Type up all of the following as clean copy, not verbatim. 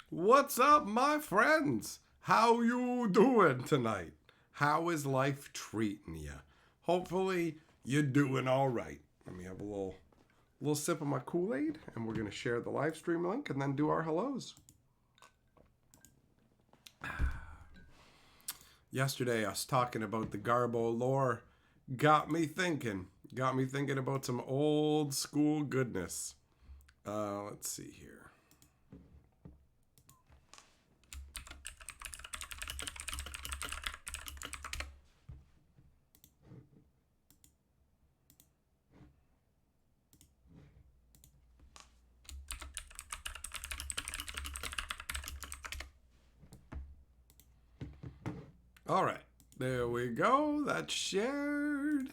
What's up, my friends? How you doing tonight? How is life treating you? Hopefully, you're doing all right. Let me have a little sip of my Kool-Aid, and we're gonna share the live stream link and then do our hellos. Yesterday, us talking about the Garbo lore got me thinking. Got me thinking about some old school goodness. Let's see here. All right, there we go. That's shared.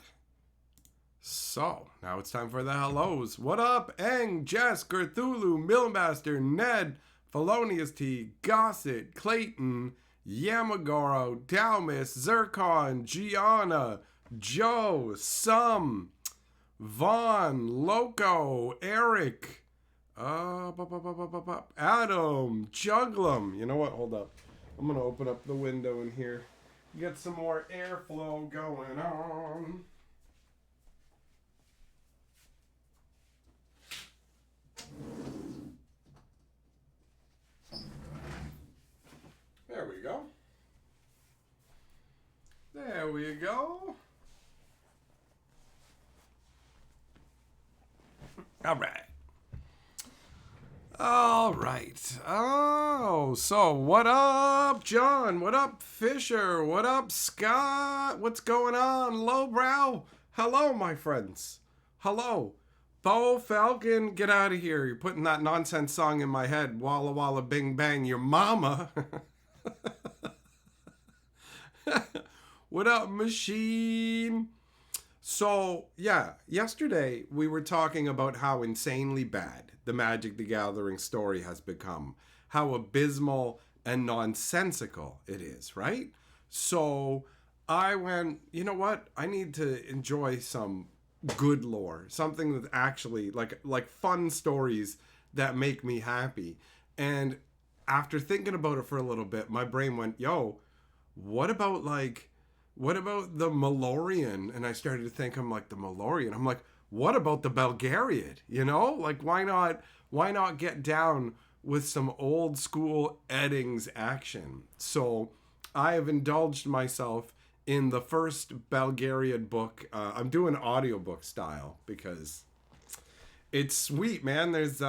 So, now it's time for the hellos. What up, Eng, Jess, Gerthulu, Millmaster, Ned, Felonious T, Gossett, Clayton, Yamagoro, Dalmas, Zircon, Gianna, Joe, Sum, Vaughn, Loco, Eric, Adam, Juglum. You know what? Hold up. I'm going to open up the window in here. Get some more airflow going on. There we go. There we go. All right. All right. Oh, so what up, John? What up, Fisher? What up, Scott? What's going on, Lowbrow? Hello, my friends. Hello. Bo Falcon, get out of here. You're putting that nonsense song in my head. Walla Walla Bing Bang, your mama. What up, Machine? So, yeah, yesterday we were talking about how insanely bad the Magic the Gathering story has become, how abysmal and nonsensical it is, right? So, I went, you know what? I need to enjoy some good lore, something that actually like fun stories that make me happy. And after thinking about it for a little bit, my brain went, "Yo, what about the Malorian?" And I started to think, I'm like, the Malorian. I'm like, what about the Belgariad? You know, like why not get down with some old school Eddings action? So I have indulged myself in the first Belgariad book. I'm doing audiobook style because it's sweet, man. There's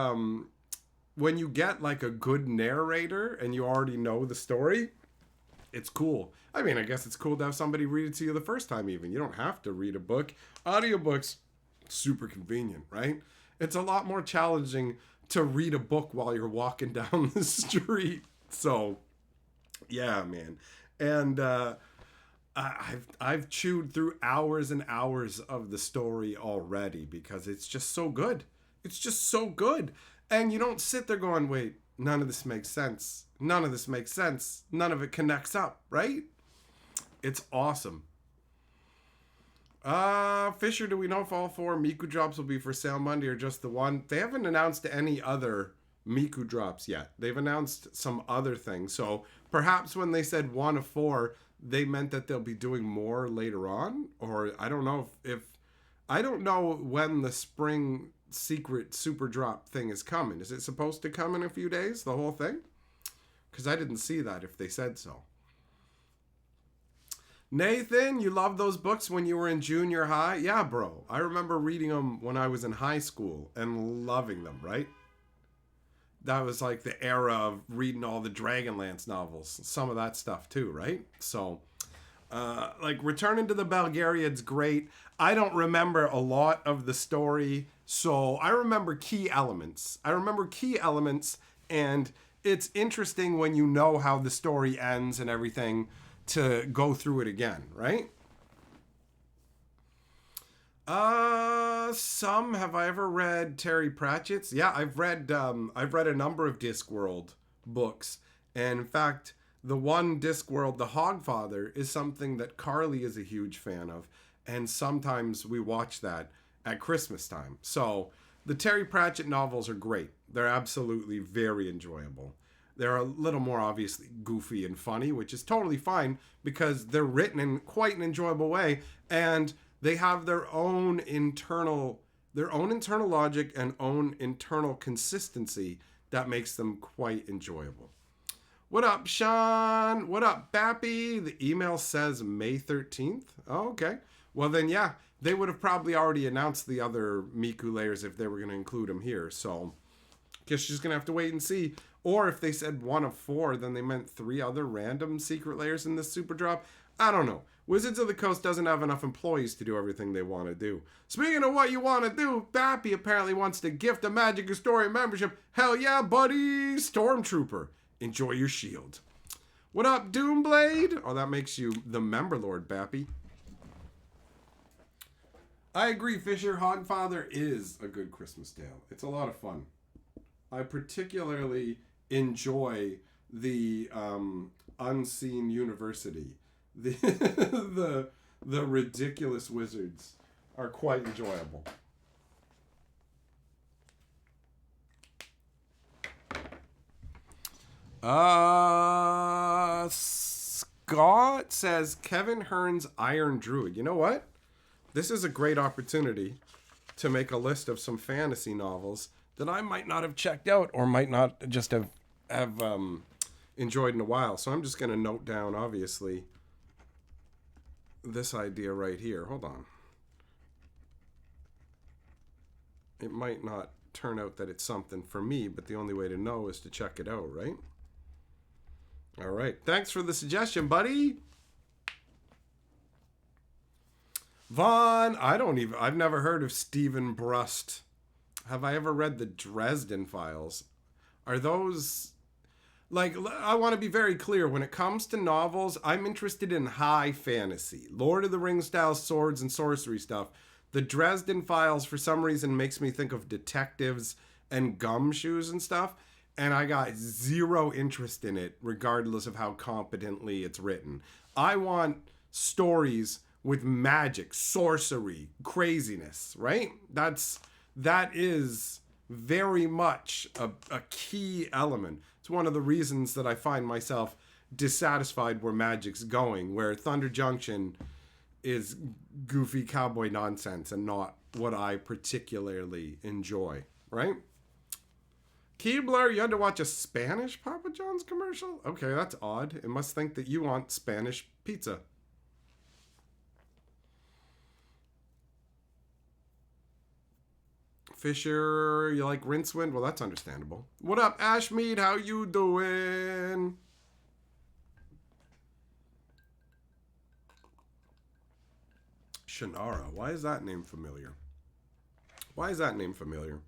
when you get like a good narrator and you already know the story, it's cool. I mean, I guess it's cool to have somebody read it to you the first time even. You don't have to read a book. Audiobooks, super convenient, right? It's a lot more challenging to read a book while you're walking down the street. So, yeah, man. And I've chewed through hours and hours of the story already because it's just so good. It's just so good. And you don't sit there going, wait, none of this makes sense. None of this makes sense. None of it connects up, right? It's awesome. Fisher, do we know if all 4 Miku drops will be for sale Monday or just the one? They haven't announced any other Miku drops yet. They've announced some other things. So perhaps when they said 1 of 4, they meant that they'll be doing more later on. Or I don't know if I don't know when the spring secret super drop thing is coming. Is it supposed to come in a few days, the whole thing? Because I didn't see that if they said so. Nathan, you loved those books when you were in junior high? Yeah, bro. I remember reading them when I was in high school and loving them, right? That was like the era of reading all the Dragonlance novels. Some of that stuff too, right? So, like returning to the Belgariad's great. I don't remember a lot of the story, so I remember key elements. And it's interesting when you know how the story ends and everything to go through it again, right? Some have I ever read Terry Pratchett's? Yeah, I've read a number of Discworld books, and in fact, the one Discworld, The Hogfather, is something that Carly is a huge fan of, and sometimes we watch that at Christmas time. So the Terry Pratchett novels are great. They're absolutely very enjoyable. They're a little more obviously goofy and funny, which is totally fine because they're written in quite an enjoyable way, and they have their own internal logic and own internal consistency that makes them quite enjoyable. What up, Sean? What up, Bappy? The email says May 13th. Oh, okay. Well, then, yeah, they would have probably already announced the other Miku layers if they were going to include them here. So, guess you're just going to have to wait and see. Or if they said 1 of 4, then they meant 3 other random secret layers in this super drop. I don't know. Wizards of the Coast doesn't have enough employees to do everything they want to do. Speaking of what you want to do, Bappy apparently wants to gift a Magic Historian membership. Hell yeah, buddy! Stormtrooper. Enjoy your shield. What up, Doomblade? Oh, that makes you the member lord, Bappy. I agree, Fisher. Hogfather is a good Christmas tale. It's a lot of fun. I particularly enjoy the unseen university. The ridiculous wizards are quite enjoyable. Scott says Kevin Hearn's Iron Druid. You know what? This is a great opportunity to make a list of some fantasy novels that I might not have checked out or might not just have enjoyed in a while. So I'm just going to note down, obviously, this idea right here. Hold on. It might not turn out that it's something for me, but the only way to know is to check it out, right? All right. Thanks for the suggestion, buddy. Vaughn, I've never heard of Stephen Brust. Have I ever read the Dresden Files? Are those... Like, I want to be very clear. When it comes to novels, I'm interested in high fantasy. Lord of the Rings style swords and sorcery stuff. The Dresden Files, for some reason, makes me think of detectives and gumshoes and stuff. And I got zero interest in it, regardless of how competently it's written. I want stories with magic, sorcery, craziness, right? That is very much a key element. It's one of the reasons that I find myself dissatisfied where magic's going, where Thunder Junction is goofy cowboy nonsense and not what I particularly enjoy, right? Keebler, you had to watch a Spanish Papa John's commercial? Okay, that's odd. It must think that you want Spanish pizza. Fisher, you like Rincewind? Well, that's understandable. What up, Ashmead? How you doing? Shannara. Why is that name familiar? Why is that name familiar?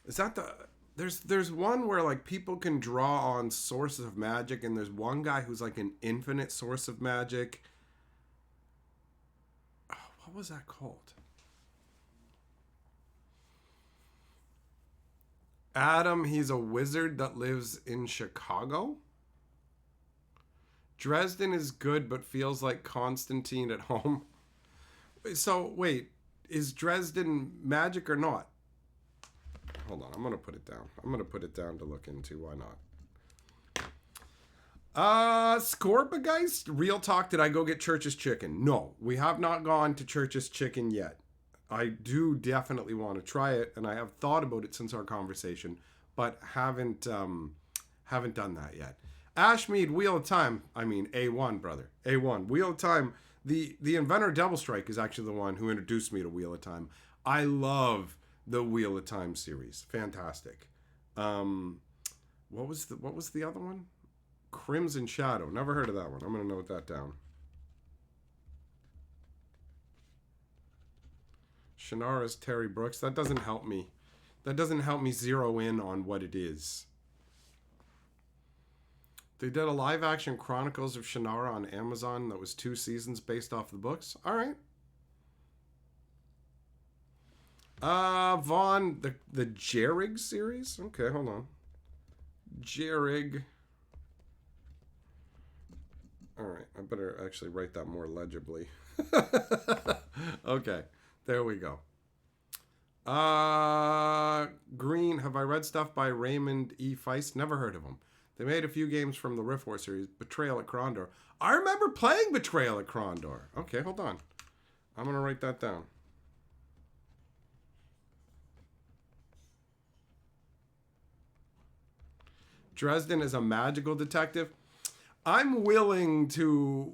Is that the... There's one where, like, people can draw on sources of magic, and there's one guy who's, like, an infinite source of magic. Oh, what was that called? Adam, he's a wizard that lives in Chicago. Dresden is good, but feels like Constantine at home. So, wait. Is Dresden magic or not? Hold on, I'm going to put it down. I'm going to put it down to look into. Why not? Scorpageist, real talk, did I go get Church's Chicken? No, we have not gone to Church's Chicken yet. I do definitely want to try it, and I have thought about it since our conversation, but haven't done that yet. Ashmead, Wheel of Time. I mean, A1, brother. A1. Wheel of Time. The inventor Devil Strike is actually the one who introduced me to Wheel of Time. I love the Wheel of Time series. Fantastic. What was the other one? Crimson Shadow. Never heard of that one. I'm going to note that down. Shannara's Terry Brooks. That doesn't help me. That doesn't help me zero in on what it is. They did a live-action Chronicles of Shannara on Amazon that was 2 seasons based off the books. All right. Vaughn, the Jerrig series? Okay, hold on. Jerrig. All right, I better actually write that more legibly. Okay, there we go. Green have I read stuff by Raymond E. Feist? Never heard of him. They made a few games from the Rift War series. Betrayal at Krondor. I remember playing Betrayal at Krondor. Okay, hold on. I'm going to write that down. Dresden is a magical detective. I'm willing to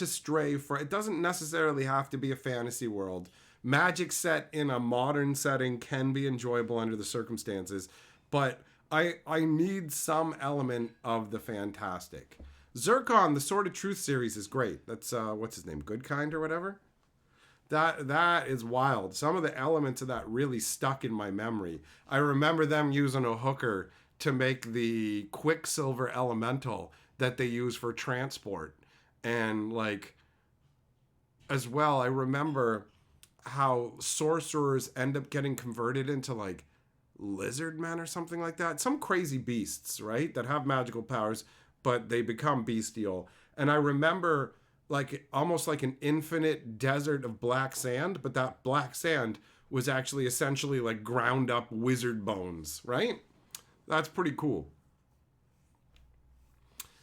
stray for it. Doesn't necessarily have to be a fantasy world. Magic set in a modern setting can be enjoyable under the circumstances, but I need some element of the fantastic. Zircon, the Sword of Truth series is great. That's what's his name, Goodkind or whatever. That is wild. Some of the elements of that really stuck in my memory. I remember them using a hooker to make the Quicksilver elemental that they use for transport. And like, as well, I remember how sorcerers end up getting converted into like lizard men or something like that. Some crazy beasts, right? That have magical powers, but they become bestial. And I remember like almost like an infinite desert of black sand, but that black sand was actually essentially like ground up wizard bones, right? That's pretty cool.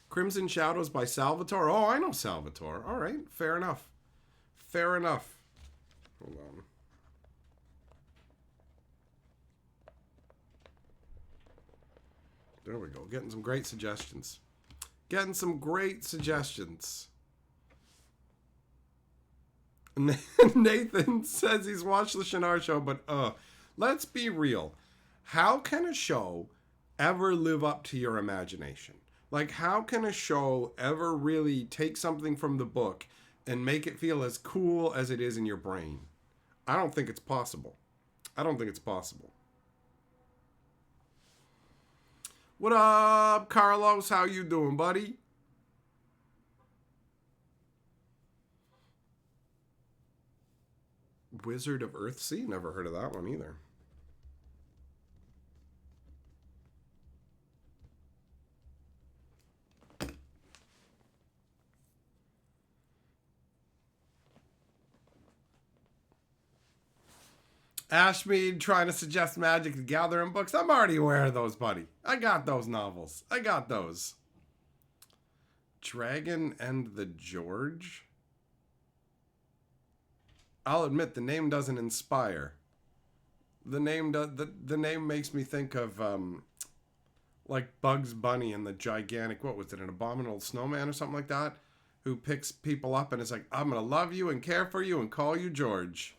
Crimson Shadows by Salvatore. Oh, I know Salvatore. All right, fair enough. Fair enough. Hold on. There we go. Getting some great suggestions. Getting some great suggestions. Nathan says he's watched the Shannara show, but let's be real. How can a show ever live up to your imagination? Like, how can a show ever really take something from the book and make it feel as cool as it is in your brain? I don't think it's possible. I don't think it's possible. What up, Carlos? How you doing, buddy? Wizard of Earthsea? Never heard of that one either. Ashmead trying to suggest Magic the Gathering books. I'm already aware of those, buddy. I got those novels. I got those. Dragon and the George? I'll admit the name doesn't inspire. The name makes me think of like Bugs Bunny and the gigantic, what was it, an abominable snowman or something like that, who picks people up and is like, I'm gonna love you and care for you and call you George.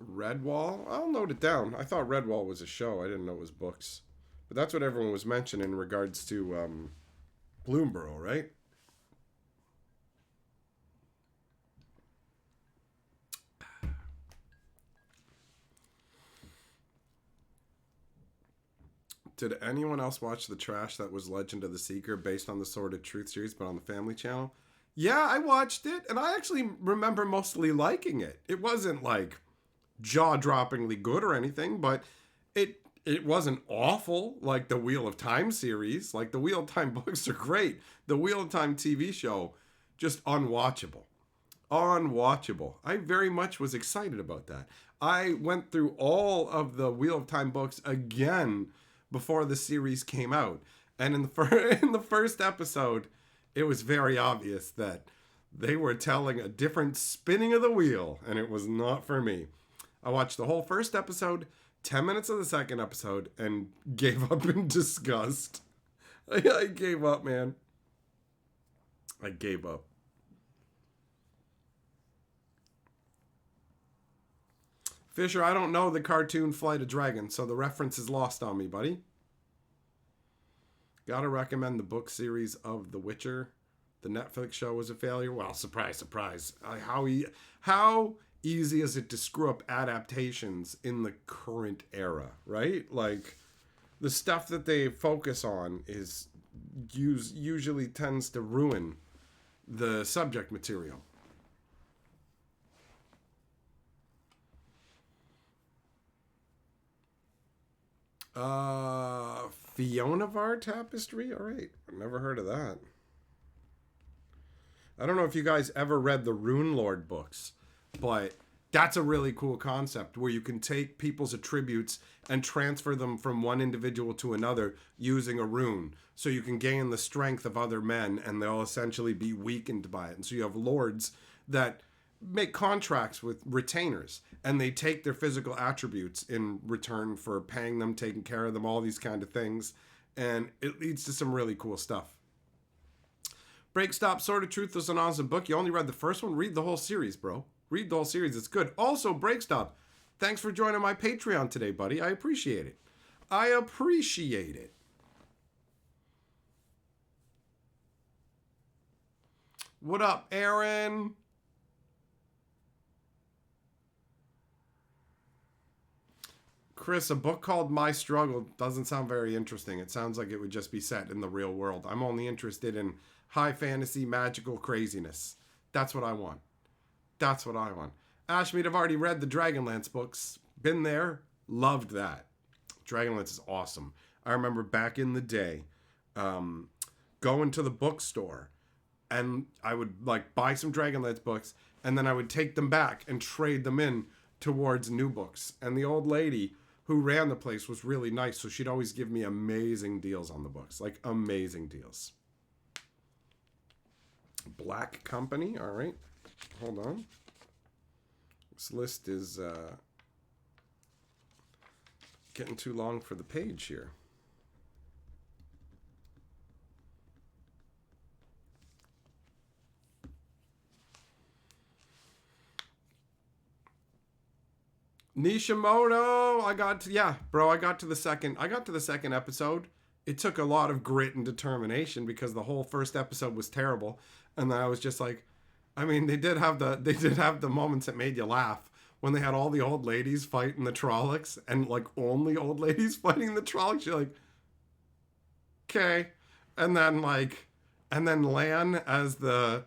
Redwall? I'll note it down. I thought Redwall was a show. I didn't know it was books. But that's what everyone was mentioning in regards to Bloomborough, right? Did anyone else watch the trash that was Legend of the Seeker based on the Sword of Truth series, but on the Family Channel? Yeah, I watched it, and I actually remember mostly liking it. It wasn't like jaw-droppingly good or anything, but it wasn't awful like the Wheel of Time series. Like, the Wheel of Time books are great. The Wheel of Time TV show, just unwatchable. Unwatchable. I very much was excited about that. I went through all of the Wheel of Time books again before the series came out. And in the first episode, it was very obvious that they were telling a different spinning of the wheel, and it was not for me. I watched the whole first episode, 10 minutes of the second episode, and gave up in disgust. I gave up, man. I gave up. Fisher, I don't know the cartoon Flight of Dragons, so the reference is lost on me, buddy. Gotta recommend the book series of The Witcher. The Netflix show was a failure. Well, surprise, surprise. How easy is it to screw up adaptations in the current era, right? Like, the stuff that they focus on is usually tends to ruin the subject material. Fionavar Tapestry? All right. I've never heard of that. I don't know if you guys ever read the Rune Lord books, But that's a really cool concept where you can take people's attributes and transfer them from one individual to another using a rune. So you can gain the strength of other men and they'll essentially be weakened by it. And so you have lords that make contracts with retainers and they take their physical attributes in return for paying them, taking care of them, all these kind of things. And it leads to some really cool stuff. Break Stop, Sword of Truth was an awesome book. You only read the first one? Read the whole series, bro. Read the whole series. It's good. Also, Break Stop, thanks for joining my Patreon today, buddy. I appreciate it. I appreciate it. What up, Aaron? Chris, a book called My Struggle doesn't sound very interesting. It sounds like it would just be set in the real world. I'm only interested in high fantasy, magical craziness. That's what I want. That's what I want. Ashmead, I've already read the Dragonlance books. Been there. Loved that. Dragonlance is awesome. I remember back in the day, going to the bookstore and I would like buy some Dragonlance books and then I would take them back and trade them in towards new books. And the old lady who ran the place was really nice. So she'd always give me amazing deals on the books. Like amazing deals. Black Company. All right. Hold on. This list is getting too long for the page here. Nishimoto, I got to the second episode. It took a lot of grit and determination because the whole first episode was terrible. And then I was just like, I mean, they did have the moments that made you laugh when they had all the old ladies fighting the Trollocs and like only old ladies fighting the Trollocs. You're like, okay. And then Lan as the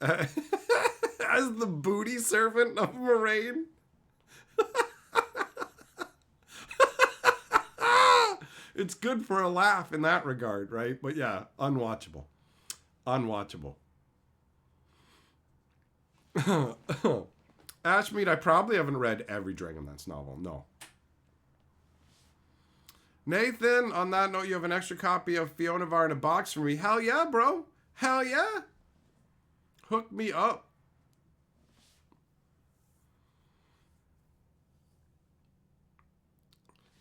as the booty servant of Moraine. It's good for a laugh in that regard, right? But yeah, unwatchable. Ashmead, I probably haven't read every Dragonlance novel. No. Nathan, on that note, you have an extra copy of Fiona Var in a box for me. Hell yeah, bro. Hell yeah. Hook me up.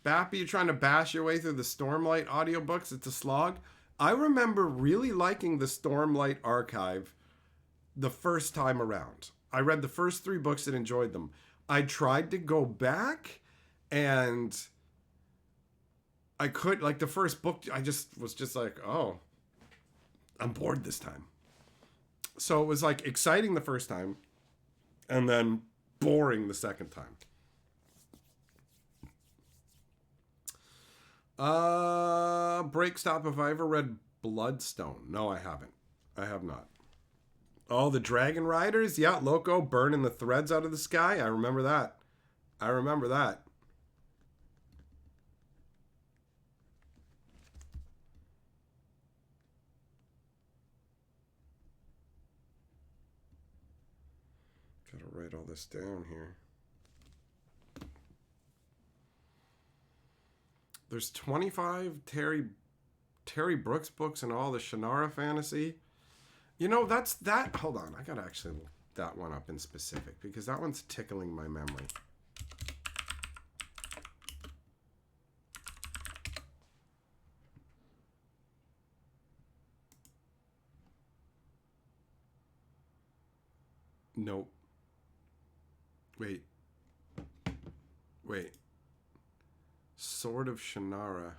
Bappy, you're trying to bash your way through the Stormlight audiobooks. It's a slog. I remember really liking the Stormlight archive the first time around. I read the first 3 books and enjoyed them. I tried to go back and I could, like the first book, I just was just like, oh, I'm bored this time. So it was like exciting the first time and then boring the second time. Break Stop, have I ever read Bloodstone? No, I haven't. I have not. Oh, the Dragon Riders? Yeah, Loco burning the threads out of the sky. I remember that. Gotta write all this down here. There's 25 Terry Brooks books and all the Shannara fantasy. You know, that's that. Hold on. I got to actually look that one up in specific because that one's tickling my memory. Nope. Wait. Sword of Shannara.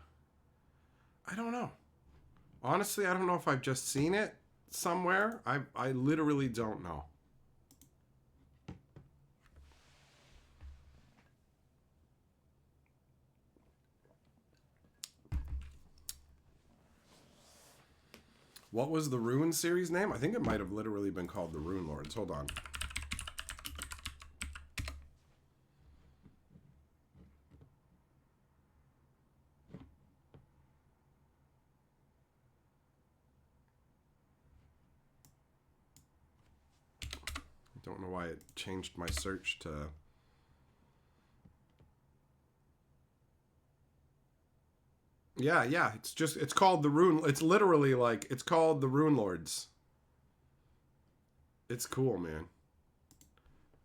I don't know. Honestly, I don't know if I've just seen it somewhere. I literally don't know. What was the Rune series name? I think it might have literally been called the Rune Lords. Hold on. Don't know why it changed my search to... Yeah. It's called the Rune... It's literally like, it's called the Rune Lords. It's cool, man.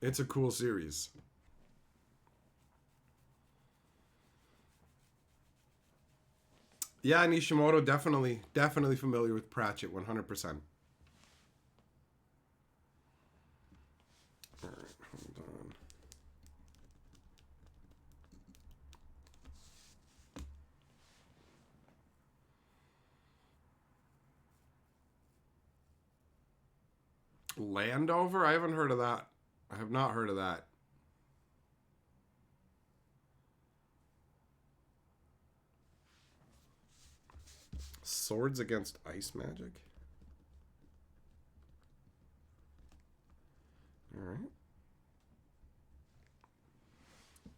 It's a cool series. Yeah, Nishimoto, definitely familiar with Pratchett, 100%. All right, hold on. Landover? I haven't heard of that. I have not heard of that. Swords Against Ice Magic? Alright.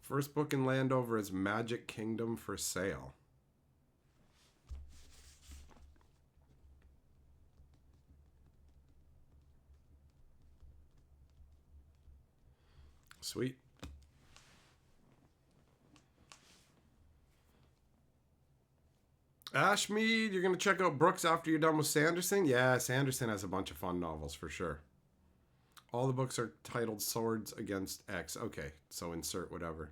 First book in Landover is Magic Kingdom for Sale. Sweet. Ashmead, you're going to check out Brooks after you're done with Sanderson? Yeah, Sanderson has a bunch of fun novels for sure. All the books are titled Swords Against X. Okay, so insert whatever.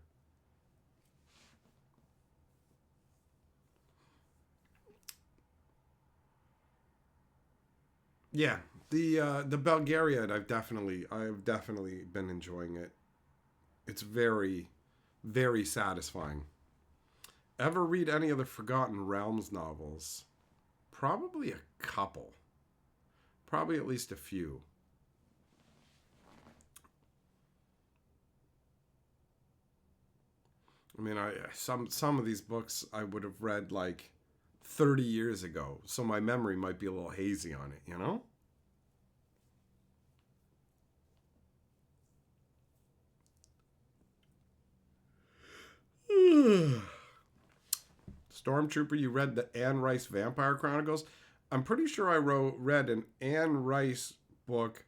Yeah, the Belgariad, I've definitely been enjoying it. It's very, very satisfying. Ever read any of the Forgotten Realms novels? Probably a couple. Probably at least a few. I mean, some of these books I would have read like 30 years ago, so my memory might be a little hazy on it, you know? Stormtrooper, you read the Anne Rice Vampire Chronicles? I'm pretty sure I read an Anne Rice book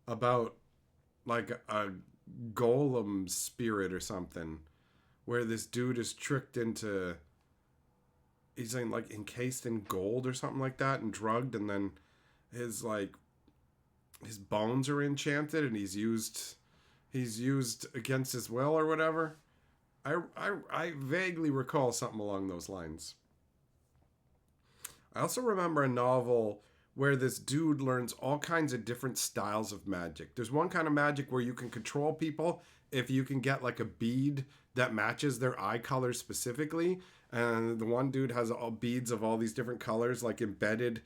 about like a golem spirit or something, where this dude is tricked into, he's like encased in gold or something like that and drugged, and then his bones are enchanted and he's used against his will or whatever. I vaguely recall something along those lines. I also remember a novel where this dude learns all kinds of different styles of magic. There's one kind of magic where you can control people if you can get like a bead that matches their eye color specifically. And the one dude has all beads of all these different colors like embedded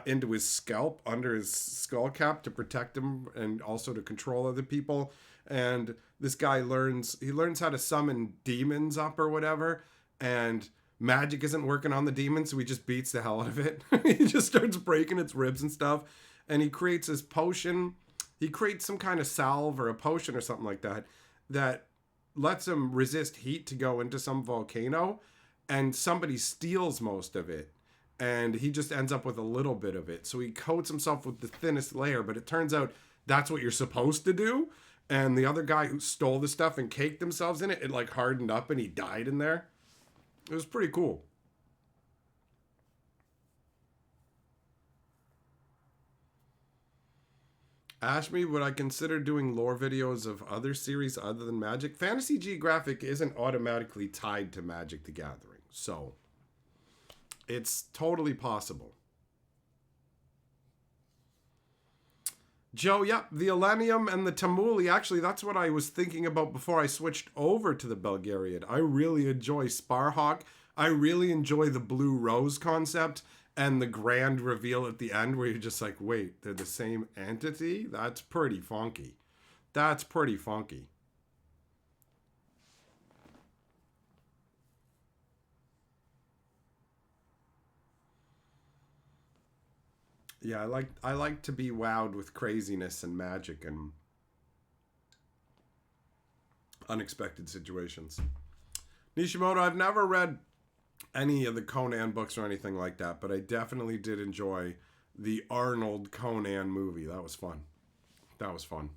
into his scalp under his skull cap to protect him and also to control other people. And this guy learns how to summon demons up or whatever, and magic isn't working on the demon, so he just beats the hell out of it. He just starts breaking its ribs and stuff, and he creates his potion. He creates some kind of salve or a potion or something like that that lets him resist heat to go into some volcano, and somebody steals most of it, and he just ends up with a little bit of it. So he coats himself with the thinnest layer, but it turns out that's what you're supposed to do. And the other guy who stole the stuff and caked themselves in it, it like hardened up and he died in there. It was pretty cool. Ask me, would I consider doing lore videos of other series other than Magic? Fantasy Geographic isn't automatically tied to Magic the Gathering, so it's totally possible. Joe, yep, the Elenium and the Tamuli. Actually, that's what I was thinking about before I switched over to the Belgariad. I really enjoy Sparhawk. I really enjoy the Blue Rose concept and the grand reveal at the end where you're just like, wait, they're the same entity? That's pretty funky. That's pretty funky. Yeah, I like to be wowed with craziness and magic and unexpected situations. Nishimoto, I've never read any of the Conan books or anything like that, but I definitely did enjoy the Arnold Conan movie. That was fun. That was fun.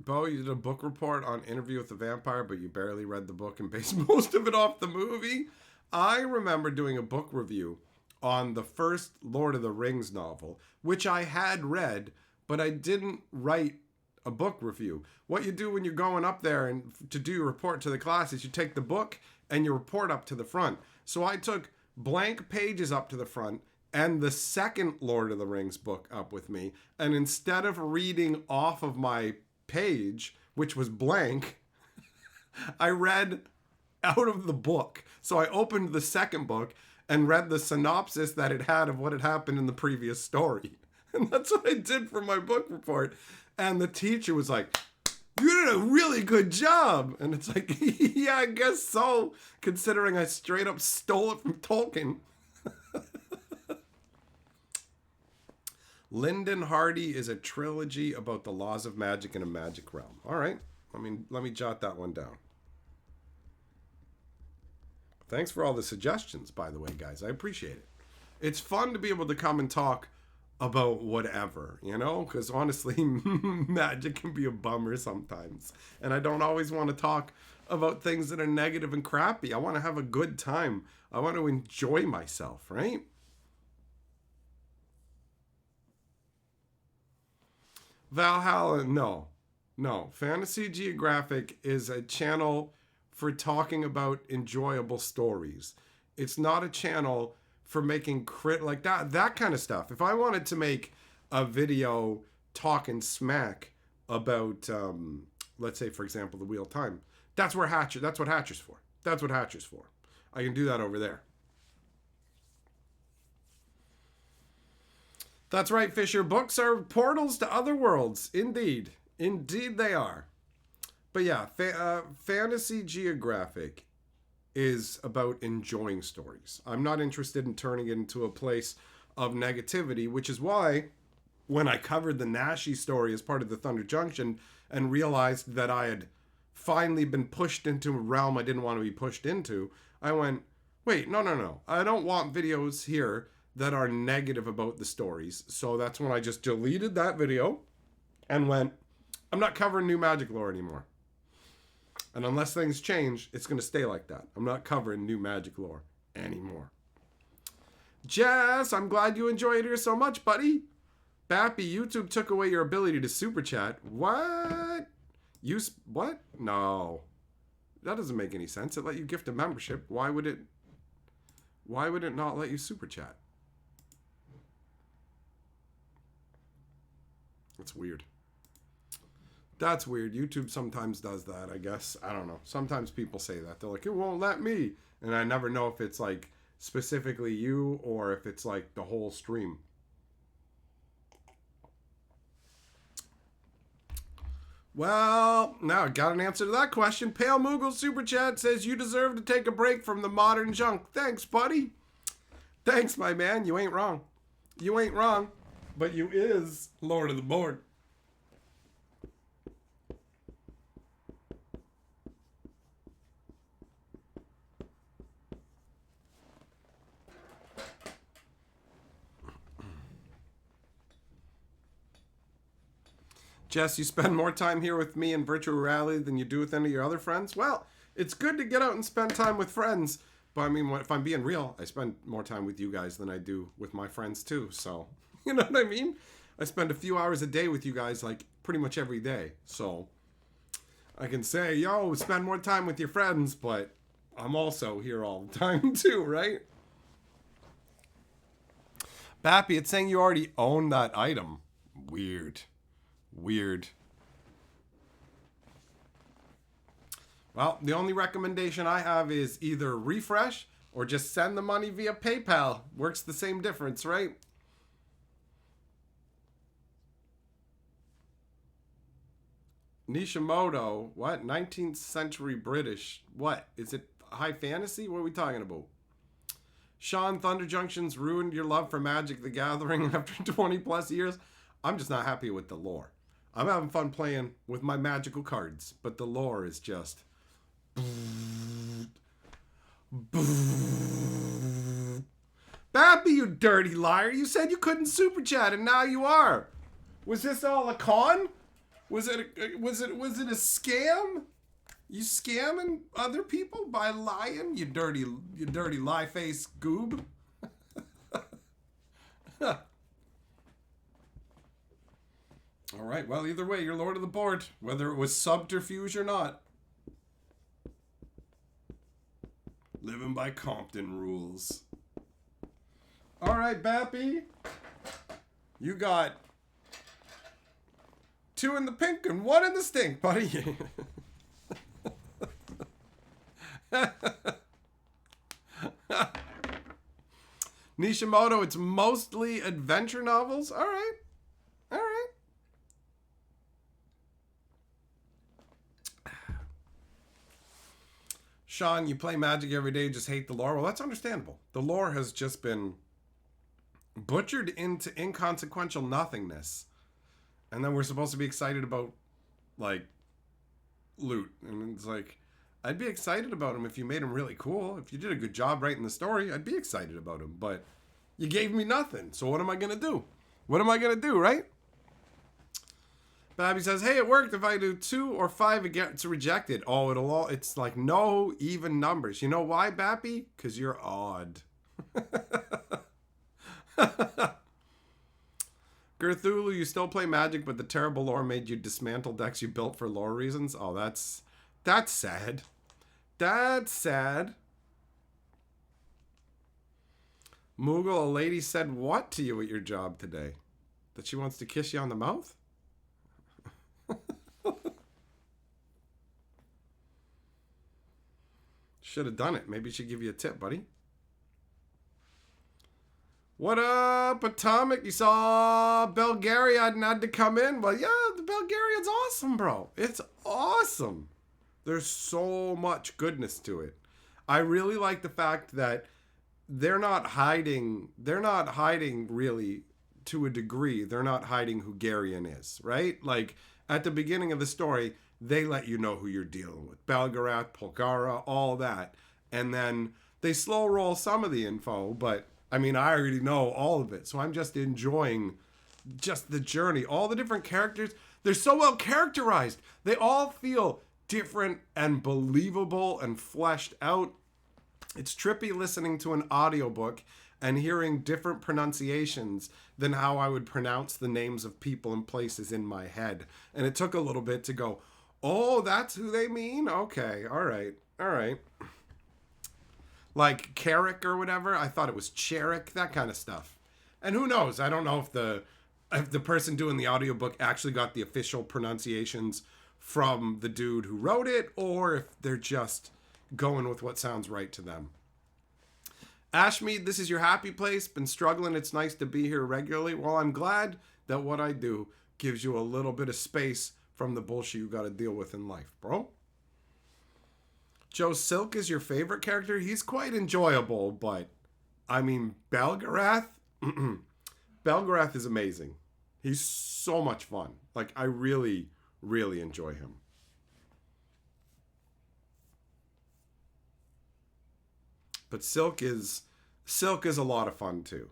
Bo, you did a book report on Interview with the Vampire, but you barely read the book and based most of it off the movie. I remember doing a book review on the first Lord of the Rings novel, which I had read, but I didn't write a book review. What you do when you're going up there and to do your report to the class is you take the book and you report up to the front. So I took blank pages up to the front and the second Lord of the Rings book up with me. And instead of reading off of my page, which was blank, I read out of the book. So I opened the second book and read the synopsis that it had of what had happened in the previous story. And that's what I did for my book report. And the teacher was like, "You did a really good job." And it's like, yeah, I guess so, considering I straight up stole it from Tolkien. Lyndon Hardy is a trilogy about the laws of magic in a magic realm. All right. Let me jot that one down. Thanks for all the suggestions, by the way, guys. I appreciate it. It's fun to be able to come and talk about whatever, you know? Because honestly, magic can be a bummer sometimes. And I don't always want to talk about things that are negative and crappy. I want to have a good time. I want to enjoy myself, right? Valhalla, no. Fantasy Geographic is a channel for talking about enjoyable stories. It's not a channel for making like that kind of stuff. If I wanted to make a video talking smack about, let's say, for example, the Wheel of Time, that's what Hatcher's for. That's what Hatcher's for. I can do that over there. That's right, Fisher. Books are portals to other worlds. Indeed. Indeed they are. But yeah, Fantasy Geographic is about enjoying stories. I'm not interested in turning it into a place of negativity, which is why when I covered the Nashi story as part of the Thunder Junction and realized that I had finally been pushed into a realm I didn't want to be pushed into, I went, wait, no. I don't want videos here that are negative about the stories. So that's when I just deleted that video and went, I'm not covering new magic lore anymore. And unless things change, it's going to stay like that. I'm not covering new magic lore anymore. Jess, I'm glad you enjoyed it here so much, buddy. Bappy, YouTube took away your ability to super chat. What? What? No. That doesn't make any sense. It let you gift a membership. Why would it not let you super chat? That's weird. That's weird. YouTube sometimes does that, I guess. I don't know. Sometimes people say that. They're like, it won't let me. And I never know if it's like specifically you or if it's like the whole stream. Well, now I got an answer to that question. Pale Moogle Super Chat says, you deserve to take a break from the modern junk. Thanks, buddy. Thanks, my man. You ain't wrong. You ain't wrong. But you is Lord of the Board. Jess, you spend more time here with me in virtual reality than you do with any of your other friends? Well, it's good to get out and spend time with friends. But I mean, if I'm being real, I spend more time with you guys than I do with my friends too. So, you know what I mean? I spend a few hours a day with you guys like pretty much every day. So I can say, yo, spend more time with your friends, but I'm also here all the time too, right? Bappy, it's saying you already own that item. Weird. Well, the only recommendation I have is either refresh or just send the money via PayPal. Works the same difference, right? Nishimoto, what? 19th century British. What? Is it high fantasy? What are we talking about? Sean, Thunder Junction's ruined your love for Magic the Gathering after 20 plus years. I'm just not happy with the lore. I'm having fun playing with my magical cards, but the lore is just... Bappy, you dirty liar. You said you couldn't super chat and now you are. Was this all a con? Was it a scam? You scamming other people by lying? You dirty lie face goob. All right. Well, either way, you're lord of the board, whether it was subterfuge or not. Living by Compton rules. All right, Bappy. You got 2 in the pink and 1 in the stink, buddy. Nishimoto, it's mostly adventure novels. All right. All right. Sean, you play Magic every day, just hate the lore. Well, that's understandable. The lore has just been butchered into inconsequential nothingness. And then we're supposed to be excited about, like, loot. And it's like, I'd be excited about him if you made him really cool. If you did a good job writing the story, I'd be excited about him. But you gave me nothing. So what am I going to do? What am I going to do, right? Babby says, hey, it worked. If I do 2 or 5, it gets rejected. Oh, it's like no even numbers. You know why, Bappy? Because you're odd. Gerthulu, you still play Magic, but the terrible lore made you dismantle decks you built for lore reasons? Oh, that's sad. That's sad. Moogle, a lady said what to you at your job today? That she wants to kiss you on the mouth? Should have done it. Maybe she'd give you a tip, buddy. What up, Atomic? You saw Belgariad and had to come in? Well, yeah, the Belgariad's awesome, bro. It's awesome. There's so much goodness to it. I really like the fact that they're not hiding really to a degree. They're not hiding who Garion is, right? Like, at the beginning of the story, they let you know who you're dealing with. Belgariad, Polgara, all that. And then they slow roll some of the info, but I mean, I already know all of it. So I'm just enjoying just the journey. All the different characters, they're so well characterized. They all feel different and believable and fleshed out. It's trippy listening to an audiobook and hearing different pronunciations than how I would pronounce the names of people and places in my head. And it took a little bit to go, oh, that's who they mean? Okay, all right. Like Carrick or whatever, I thought it was Cherrick, that kind of stuff. And who knows? I don't know if the person doing the audiobook actually got the official pronunciations from the dude who wrote it, or if they're just going with what sounds right to them. Ashmead, this is your happy place. Been struggling. It's nice to be here regularly. Well, I'm glad that what I do gives you a little bit of space from the bullshit you got to deal with in life, bro. Joe Silk is your favorite character. He's quite enjoyable, but I mean, Belgarath is amazing. He's so much fun. Like, I really, really enjoy him. But Silk is a lot of fun too.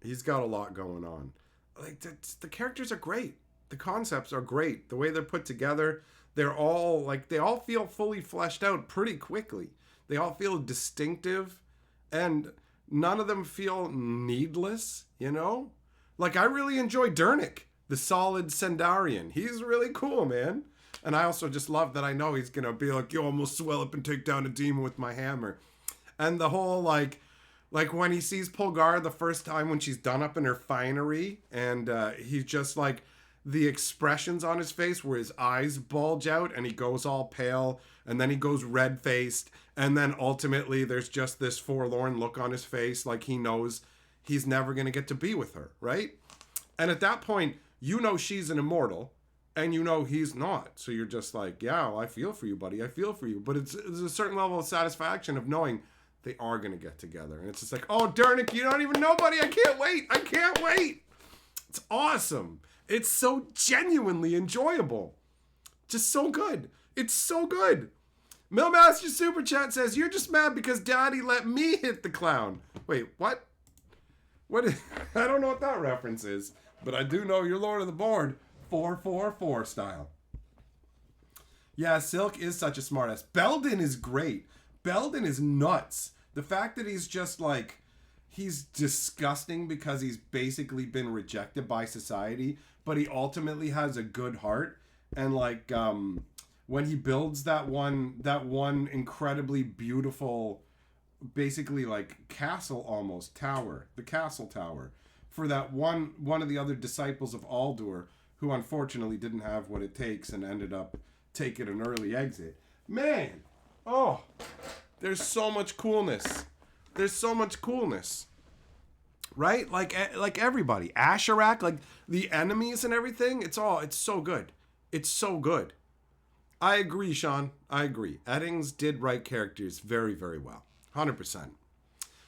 He's got a lot going on. Like, the characters are great. The concepts are great. The way they're put together, they all feel fully fleshed out pretty quickly. They all feel distinctive, and none of them feel needless, you know? Like, I really enjoy Dernick, the solid Sendarian. He's really cool, man. And I also just love that I know he's gonna be like, yo, I'm gonna swell up and take down a demon with my hammer. And the whole, like when he sees Polgar the first time when she's done up in her finery, and he's just like, the expressions on his face where his eyes bulge out and he goes all pale, and then he goes red-faced, and then ultimately there's just this forlorn look on his face, like he knows he's never going to get to be with her, right? And at that point, you know she's an immortal, and you know he's not. So you're just like, yeah, well, I feel for you, buddy. I feel for you. But it's a certain level of satisfaction of knowing they are going to get together. And it's just like, oh, Dernick, you don't even know, buddy. I can't wait. It's awesome. It's so genuinely enjoyable. Just so good. It's so good. Millmaster Super Chat says, you're just mad because Daddy let me hit the clown. Wait, what? I don't know what that reference is, but I do know you're Lord of the Board. 444 style. Yeah, Silk is such a smartass. Belden is great. Belden is nuts. The fact that he's just like, he's disgusting because he's basically been rejected by society, but he ultimately has a good heart. And like, when he builds that one incredibly beautiful, basically like castle almost tower, the castle tower, for that one of the other disciples of Aldur, who unfortunately didn't have what it takes and ended up taking an early exit. Man, oh, there's so much coolness. There's so much coolness. Right? Like everybody. Asherak, like the enemies and everything, it's so good. It's so good. I agree, Sean. I agree. Eddings did write characters very, very well. 100%.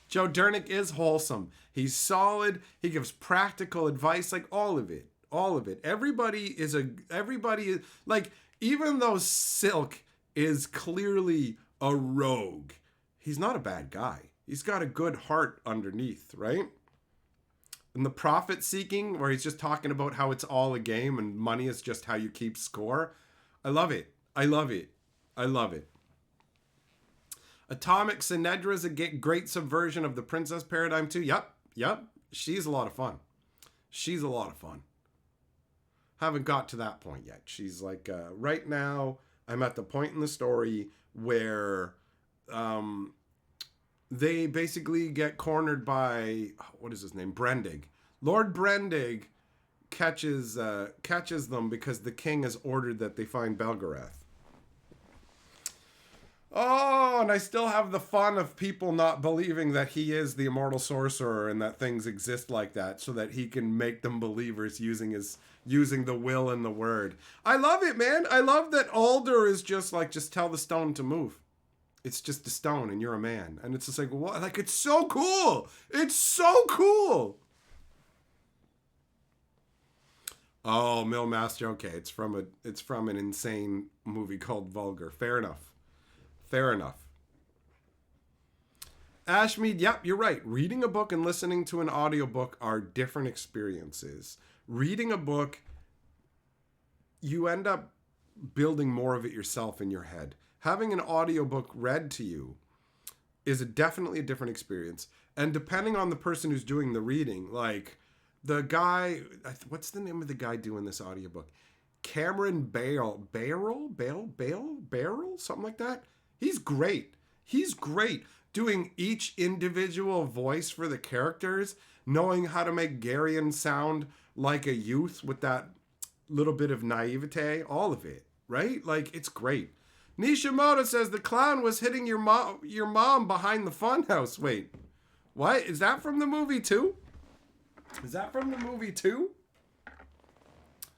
Joe Dernick is wholesome. He's solid. He gives practical advice, like all of it. All of it. Everybody is like, even though Silk is clearly a rogue, he's not a bad guy. He's got a good heart underneath, right? And the profit seeking, where he's just talking about how it's all a game and money is just how you keep score. I love it. I love it. I love it. Atomic Sinedra is a great subversion of the Princess Paradigm too. Yep. She's a lot of fun. She's a lot of fun. Haven't got to that point yet. She's like, right now, I'm at the point in the story where they basically get cornered by, what is his name? Brendig. Lord Brendig catches them because the king has ordered that they find Belgariad. Oh, and I still have the fun of people not believing that he is the immortal sorcerer and that things exist like that, so that he can make them believers using the will and the word. I love it, man. I love that Alder is just like, just tell the stone to move. It's just a stone and you're a man. And it's just like, what? Like, it's so cool. It's so cool. Oh, Millmaster. Okay, it's from an insane movie called Vulgar. Fair enough. Ashmead, yep, you're right. Reading a book and listening to an audiobook are different experiences. Reading a book, you end up building more of it yourself in your head. Having an audiobook read to you is definitely a different experience. And depending on the person who's doing the reading, like the guy, what's the name of the guy doing this audiobook? Cameron Bale, something like that. He's great. He's great doing each individual voice for the characters, knowing how to make Garion sound like a youth with that little bit of naivete, all of it, right? Like, it's great. Nishimoto says the clown was hitting your mom behind the funhouse. Wait, what? Is that from the movie too?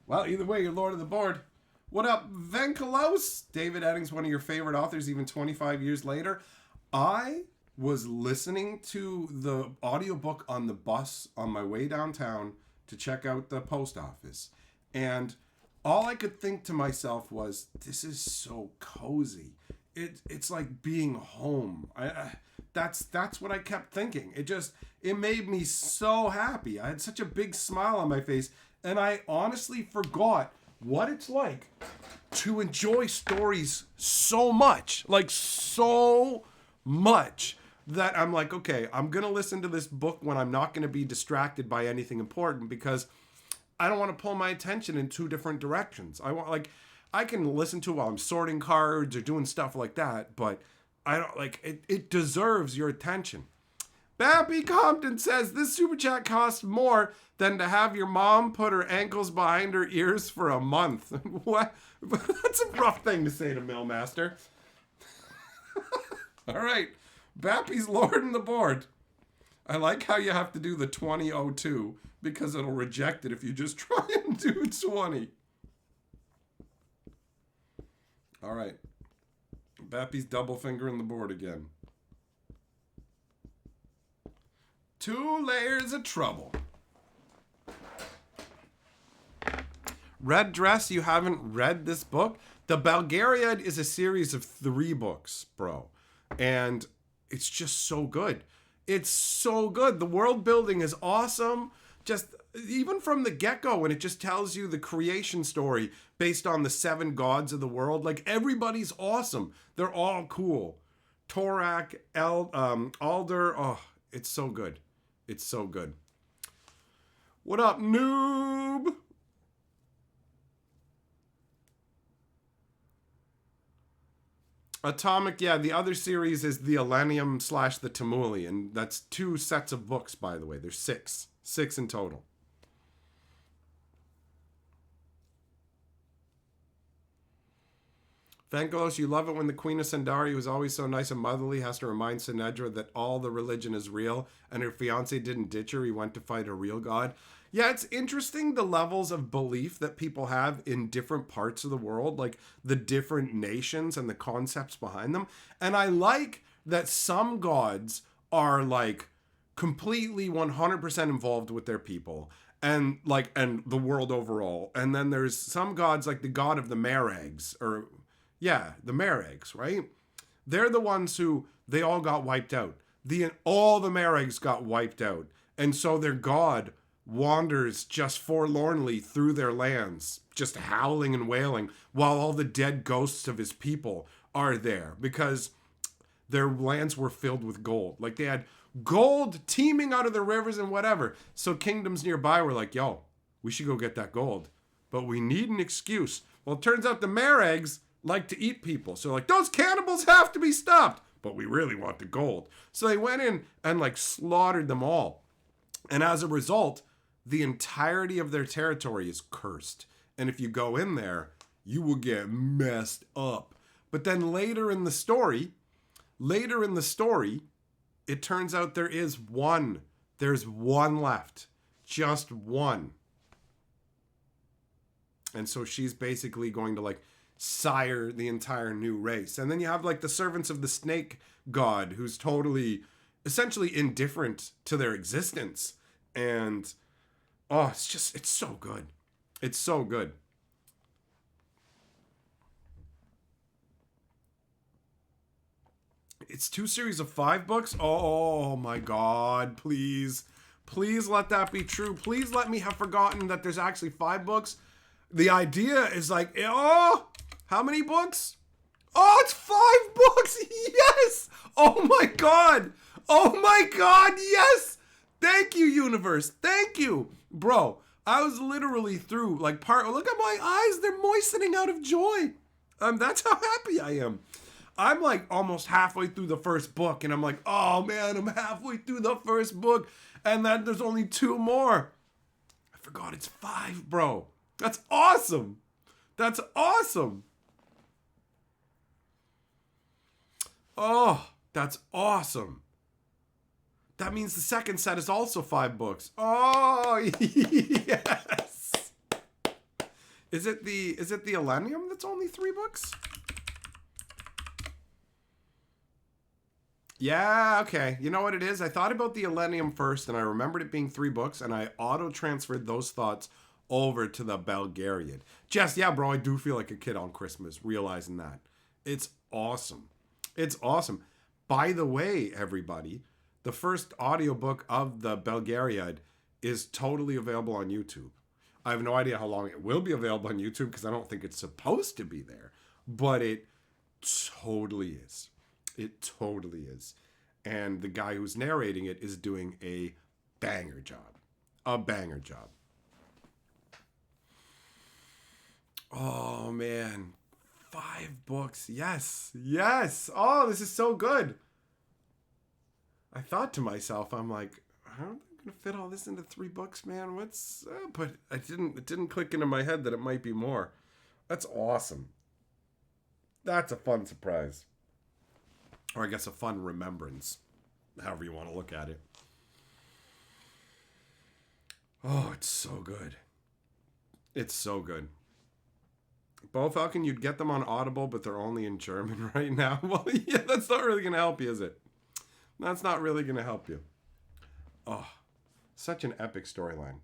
Well, either way, you're Lord of the Board. What up, Venkalos? David Eddings, one of your favorite authors, even 25 years later. I was listening to the audiobook on the bus on my way downtown to check out the post office. And all I could think to myself was, this is so cozy. It's like being home. That's what I kept thinking. It made me so happy. I had such a big smile on my face. And I honestly forgot what it's like to enjoy stories so much, that I'm like, okay, I'm going to listen to this book when I'm not going to be distracted by anything important, because I don't want to pull my attention in two different directions. I can listen to it while I'm sorting cards or doing stuff like that, but I don't it deserves your attention. Bappy Compton says this super chat costs more than to have your mom put her ankles behind her ears for a month. What? That's a rough thing to say to Millmaster. All right. Bappy's lording the board. I like how you have to do the 2002 because it'll reject it if you just try and do 20. All right. Bappy's double fingering the board again. 2 layers of trouble. Red Dress, you haven't read this book? The Belgariad is a series of 3 books, bro. And it's just so good. It's so good. The world building is awesome. Just even from the get-go, when it just tells you the creation story based on the 7 gods of the world, like, everybody's awesome. They're all cool. Torak, Alder, oh, it's so good. It's so good. What up, noob? Atomic, yeah, the other series is the Elenium / the Tamuli, and that's 2 sets of books, by the way. There's 6. 6 in total. Vangelos, you love it when the Queen of Sandari, who's always so nice and motherly, has to remind Sinedra that all the religion is real, and her fiancé didn't ditch her, he went to fight a real god. Yeah, it's interesting the levels of belief that people have in different parts of the world, like the different nations and the concepts behind them. And I like that some gods are like completely 100% involved with their people and the world overall. And then there's some gods like the god of the Meregs, or yeah, the Meregs, right? They're the ones who, they all got wiped out. All the Meregs got wiped out. And so their god wanders just forlornly through their lands, just howling and wailing, while all the dead ghosts of his people are there because their lands were filled with gold. Like, they had gold teeming out of the rivers and whatever. So kingdoms nearby were like, yo, we should go get that gold. But we need an excuse. Well, it turns out the Meregs like to eat people. So like, those cannibals have to be stopped. But we really want the gold. So they went in and like slaughtered them all. And as a result, the entirety of their territory is cursed. And if you go in there, you will get messed up. But then later in the story, it turns out there's one left. Just one. And so she's basically going to like sire the entire new race. And then you have like the servants of the snake god, who's totally, essentially indifferent to their existence. And oh, it's so good. It's so good. It's 2 series of 5 books. Oh my God, please. Please let that be true. Please let me have forgotten that there's actually 5 books. The idea is like, oh, how many books? Oh, it's 5 books. Yes. Oh my God. Oh my God. Yes. Thank you, universe. Thank you. Bro, I was literally through like look at my eyes. They're moistening out of joy. That's how happy I am. I'm like almost halfway through the first book and I'm like, oh man, I'm halfway through the first book and then there's only 2 more. I forgot it's 5, bro. That's awesome. That's awesome. Oh, that's awesome. That means the second set is also 5 books. Oh, yes. Is it the Elenium that's only 3 books? Yeah, okay. You know what it is? I thought about the Elenium first, and I remembered it being 3 books, and I auto-transferred those thoughts over to the Belgariad. Jess, yeah, bro, I do feel like a kid on Christmas, realizing that. It's awesome. It's awesome. By the way, everybody, the first audiobook of the Belgariad is totally available on YouTube. I have no idea how long it will be available on YouTube because I don't think it's supposed to be there, but it totally is. It totally is. And the guy who's narrating it is doing a banger job. A banger job. Oh, man. 5 books. Yes. Yes. Oh, this is so good. I thought to myself, I'm like, how am I going to fit all this into 3 books, man? But it didn't click into my head that it might be more. That's awesome. That's a fun surprise. Or I guess a fun remembrance, however you want to look at it. Oh, it's so good. It's so good. Bo Falcon, you'd get them on Audible, but they're only in German right now. Well, yeah, that's not really going to help you, is it? That's not really going to help you. Oh, such an epic storyline.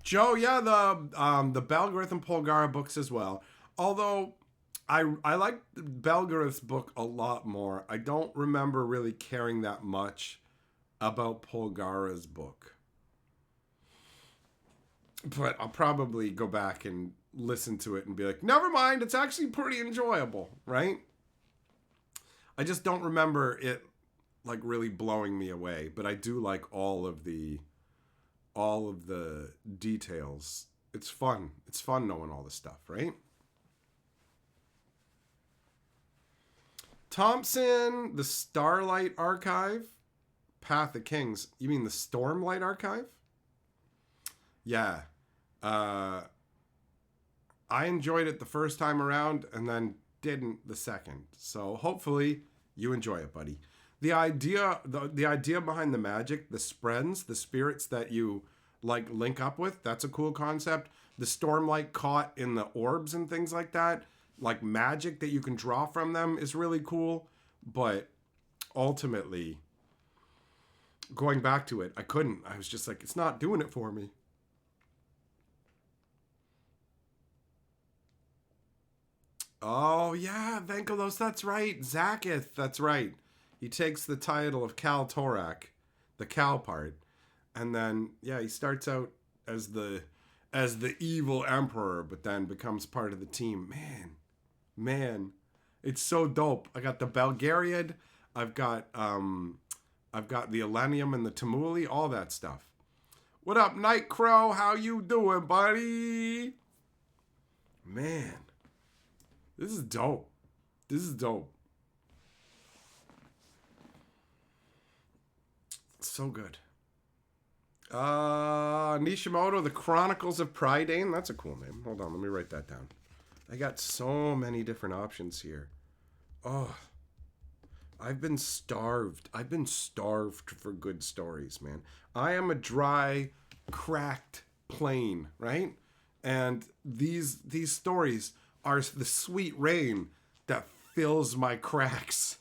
Joe, yeah, the Belgarith and Polgara books as well. Although I like Belgarith's book a lot more. I don't remember really caring that much about Polgara's book. But I'll probably go back and listen to it and be like, never mind, it's actually pretty enjoyable, right? I just don't remember it like really blowing me away, but I do like all of the details. It's fun. It's fun knowing all this stuff, right? Thompson, the Starlight Archive, Path of Kings. You mean the Stormlight Archive? Yeah. I enjoyed it the first time around and then didn't the second. So hopefully you enjoy it, buddy. The idea behind the magic, the spreads, the spirits that you like link up with, that's a cool concept. The stormlight caught in the orbs and things like that, like magic that you can draw from them is really cool. But ultimately, going back to it, I was just like, it's not doing it for me. Oh, yeah, Venkolos, that's right. Zakith, that's right. He takes the title of Kal Torak, the Kal part, and then, yeah, he starts out as the evil emperor, but then becomes part of the team. Man, it's so dope. I got the Belgariad, I've got the Elenium and the Tamuli, all that stuff. What up, Night Crow? How you doing, buddy? Man. This is dope. So good. Nishimoto, The Chronicles of Prydain. That's a cool name. Hold on, let me write that down. I got so many different options here. Oh, I've been starved. I've been starved for good stories, man. I am a dry, cracked plain, right? And these stories are the sweet rain that fills my cracks.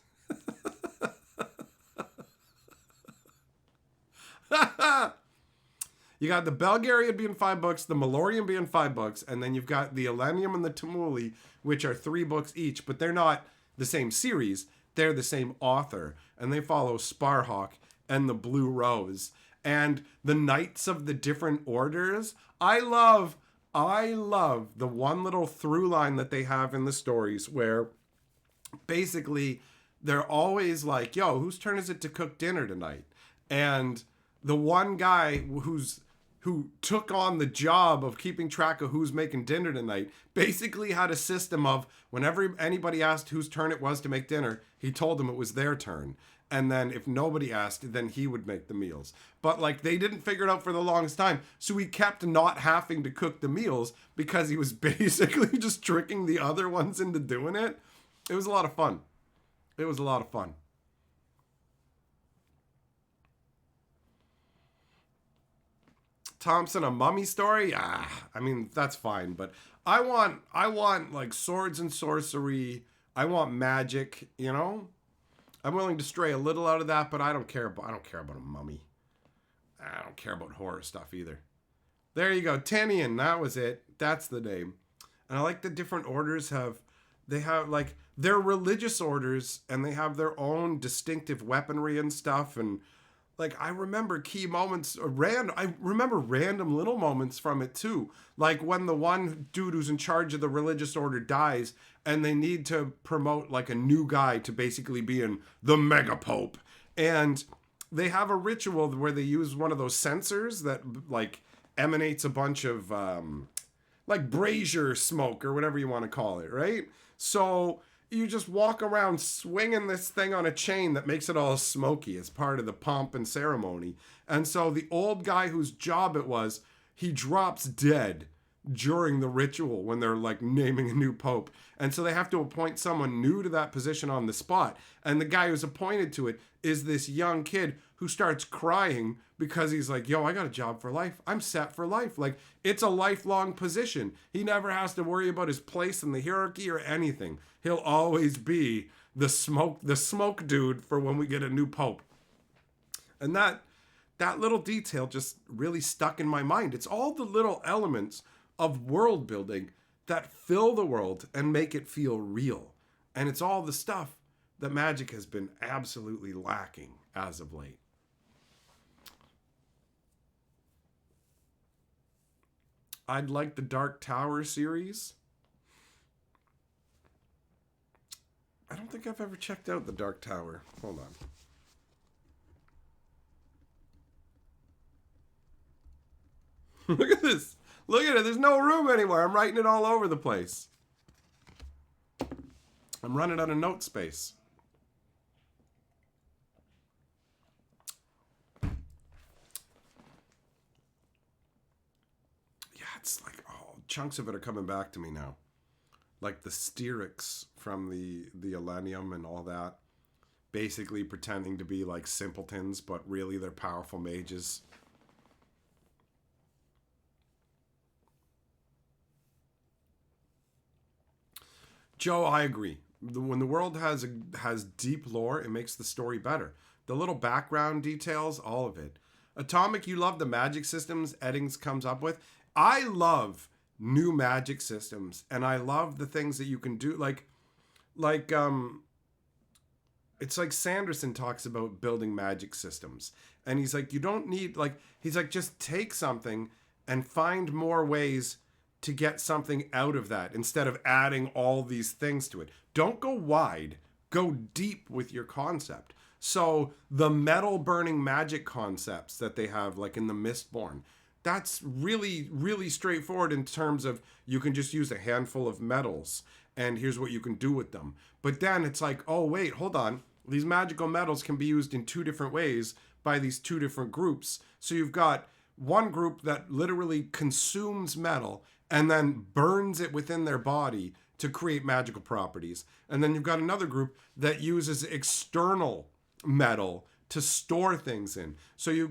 You got the Belgariad being 5 books, the Malorian being 5 books, and then you've got the Elenium and the Tamuli, which are 3 books each, but they're not the same series. They're the same author, and they follow Sparhawk and the Blue Rose and the Knights of the different orders. I love the one little through line that they have in the stories where basically they're always like, yo, whose turn is it to cook dinner tonight? And the one guy who took on the job of keeping track of who's making dinner tonight basically had a system of whenever anybody asked whose turn it was to make dinner, he told them it was their turn. And then if nobody asked, then he would make the meals. But like they didn't figure it out for the longest time. So he kept not having to cook the meals because he was basically just tricking the other ones into doing it. It was a lot of fun. Thompson, a mummy story? I mean, that's fine, but I want like swords and sorcery. I want magic, you know? I'm willing to stray a little out of that, but I don't care about a mummy. I don't care about horror stuff either. There you go. Tinian, that was it. That's the name. And I like the different orders have like they're religious orders and they have their own distinctive weaponry and stuff, and like I remember key moments I remember random little moments from it too. Like when the one dude who's in charge of the religious order dies and they need to promote like a new guy to basically be in the mega pope, and they have a ritual where they use one of those sensors that like emanates a bunch of like brazier smoke or whatever you want to call it, right? So you just walk around swinging this thing on a chain that makes it all smoky as part of the pomp and ceremony. And so the old guy whose job it was, he drops dead during the ritual when they're like naming a new pope. And so they have to appoint someone new to that position on the spot. And the guy who's appointed to it is this young kid who starts crying because he's like, yo, I got a job for life. I'm set for life. Like, it's a lifelong position. He never has to worry about his place in the hierarchy or anything. He'll always be the smoke dude for when we get a new pope. And that little detail just really stuck in my mind. It's all the little elements of world building that fill the world and make it feel real. And it's all the stuff that Magic has been absolutely lacking as of late. I'd like the Dark Tower series. I don't think I've ever checked out the Dark Tower. Hold on. Look at this. Look at it. There's no room anywhere. I'm writing it all over the place. I'm running out of note space. Yeah, it's like, oh, chunks of it are coming back to me now. Like the Styrics from the Elenium and all that. Basically pretending to be like simpletons, but really they're powerful mages. Joe, I agree. When the world has deep lore, it makes the story better. The little background details, all of it. Atomic, you love the magic systems Eddings comes up with. I love new magic systems, and I love the things that you can do. It's like Sanderson talks about building magic systems, and he's like, you don't need he's like, just take something and find more ways to get something out of that instead of adding all these things to it. Don't go wide, go deep with your concept. So the metal burning magic concepts that they have, like in the Mistborn, that's really, really straightforward in terms of you can just use a handful of metals and here's what you can do with them. But then it's like, oh wait, hold on. These magical metals can be used in two different ways by these two different groups. So you've got one group that literally consumes metal and then burns it within their body to create magical properties. And then you've got another group that uses external metal to store things in. So you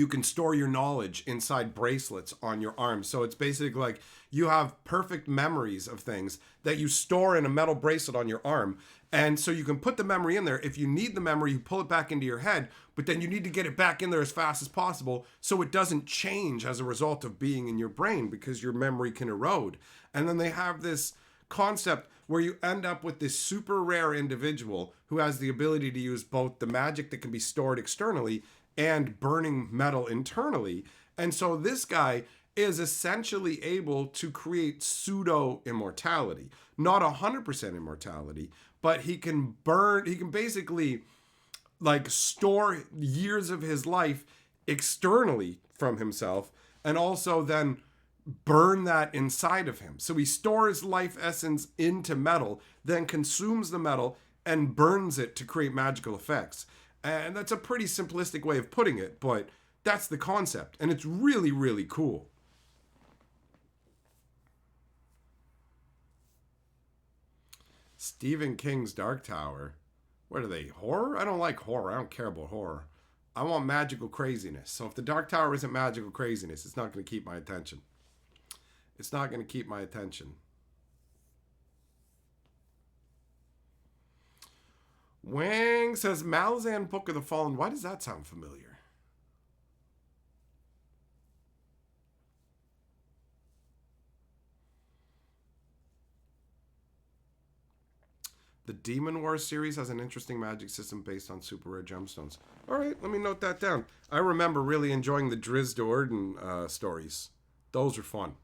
can store your knowledge inside bracelets on your arms. So it's basically like you have perfect memories of things that you store in a metal bracelet on your arm. And so you can put the memory in there. If you need the memory, you pull it back into your head, but then you need to get it back in there as fast as possible so it doesn't change as a result of being in your brain because your memory can erode. And then they have this concept where you end up with this super rare individual who has the ability to use both the magic that can be stored externally and burning metal internally. And so this guy is essentially able to create pseudo immortality, not 100% immortality, but he can basically like store years of his life externally from himself and also then burn that inside of him. So he stores life essence into metal, then consumes the metal and burns it to create magical effects. And that's a pretty simplistic way of putting it, but that's the concept. And it's really, really cool. Stephen King's Dark Tower. What are they? Horror? I don't like horror. I don't care about horror. I want magical craziness. So if the Dark Tower isn't magical craziness, it's not going to keep my attention. It's not going to keep my attention. Wang says, Malazan Book of the Fallen. Why does that sound familiar? The Demon Wars series has an interesting magic system based on super rare gemstones. All right, let me note that down. I remember really enjoying the Driz Do'Urden stories. Those are fun.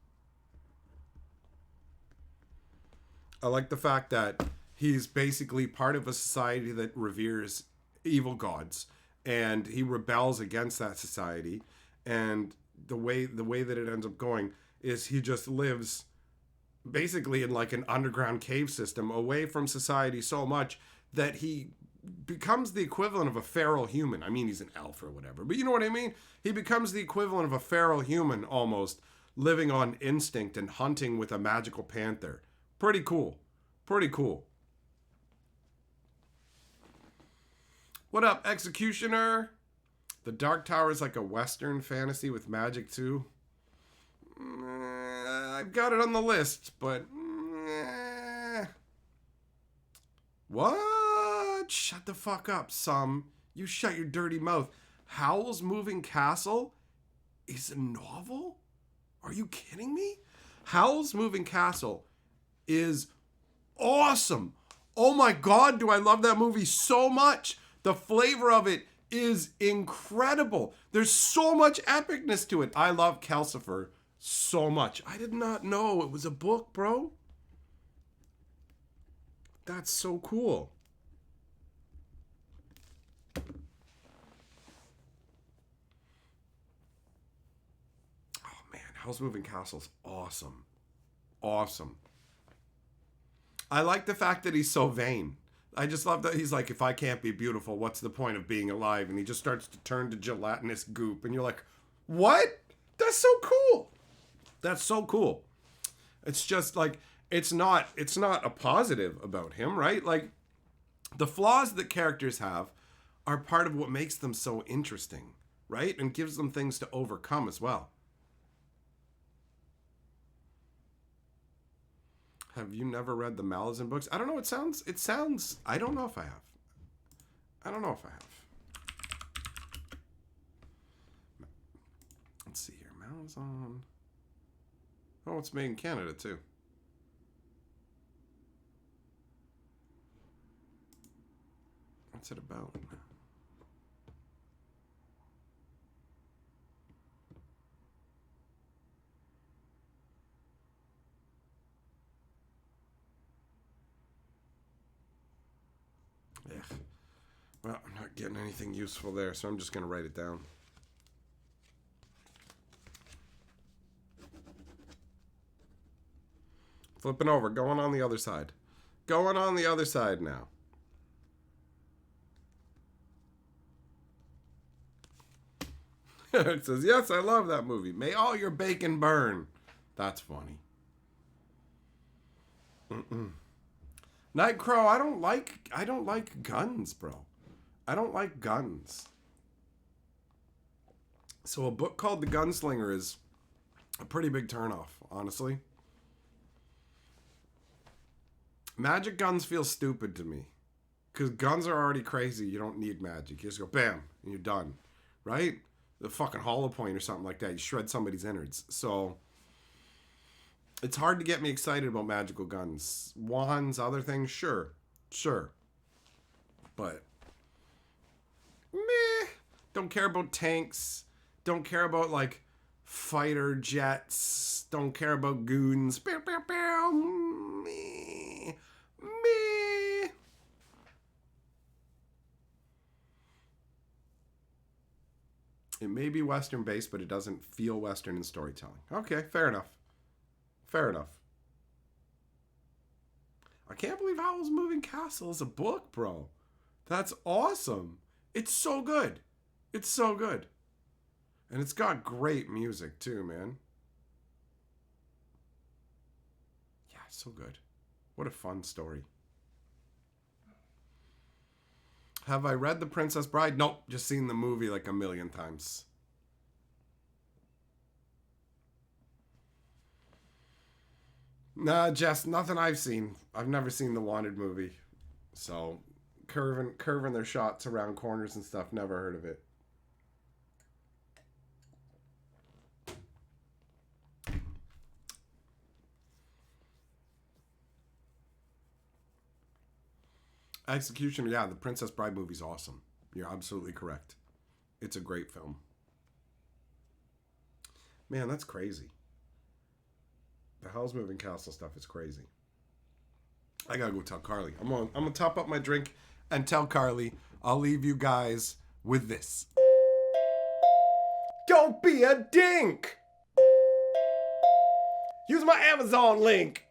I like the fact that he's basically part of a society that reveres evil gods, and he rebels against that society. And the way that it ends up going is he just lives basically in like an underground cave system away from society so much that he becomes the equivalent of a feral human. I mean, he's an elf or whatever, but you know what I mean? He becomes the equivalent of a feral human almost, living on instinct and hunting with a magical panther. Pretty cool. Pretty cool. What up, Executioner? The Dark Tower is like a Western fantasy with magic too. I've got it on the list, but what? Shut the fuck up, Some. You shut your dirty mouth. Howl's Moving Castle is a novel? Are you kidding me? Howl's Moving Castle is awesome. Oh my God, do I love that movie so much. The flavor of it is incredible. There's so much epicness to it. I love Calcifer so much. I did not know it was a book, bro. That's so cool. Oh man, Howl's Moving Castle's awesome. Awesome. I like the fact that he's so vain. I just love that he's like, if I can't be beautiful, what's the point of being alive? And he just starts to turn to gelatinous goop. And you're like, what? That's so cool. That's so cool. It's just like, it's not a positive about him, right? Like, the flaws that characters have are part of what makes them so interesting, right? And gives them things to overcome as well. Have you never read the Malazan books? I don't know. It sounds, I don't know if I have. I don't know if I have. Let's see here. Malazan. Oh, it's made in Canada too. What's it about? Yeah. Well, I'm not getting anything useful there, so I'm just going to write it down. Flipping over, going on the other side. Going on the other side now. It says, yes, I love that movie. May all your bacon burn. That's funny. Nightcrow, I don't like guns, bro. I don't like guns. So a book called The Gunslinger is a pretty big turnoff, honestly. Magic guns feel stupid to me. Because guns are already crazy. You don't need magic. You just go bam, and you're done. Right? The fucking hollow point or something like that. You shred somebody's innards. So it's hard to get me excited about magical guns. Wands, other things, sure. But meh. Don't care about tanks. Don't care about like fighter jets. Don't care about goons. Meh. It may be Western based, but it doesn't feel Western in storytelling. Okay, fair enough. I can't believe Howl's Moving Castle is a book, bro. That's awesome. It's so good. And it's got great music too, man. Yeah, it's so good. What a fun story. Have I read The Princess Bride? Nope, just seen the movie like a million times. Nah, Jess, nothing I've seen. I've never seen the Wanted movie. So, curving their shots around corners and stuff, never heard of it. Executioner, yeah, the Princess Bride movie's awesome. You're absolutely correct. It's a great film. Man, that's crazy. The Howl's Moving Castle stuff is crazy. I gotta go tell Carly. I'm gonna top up my drink and tell Carly. I'll leave you guys with this. Don't be a dink! Use my Amazon link!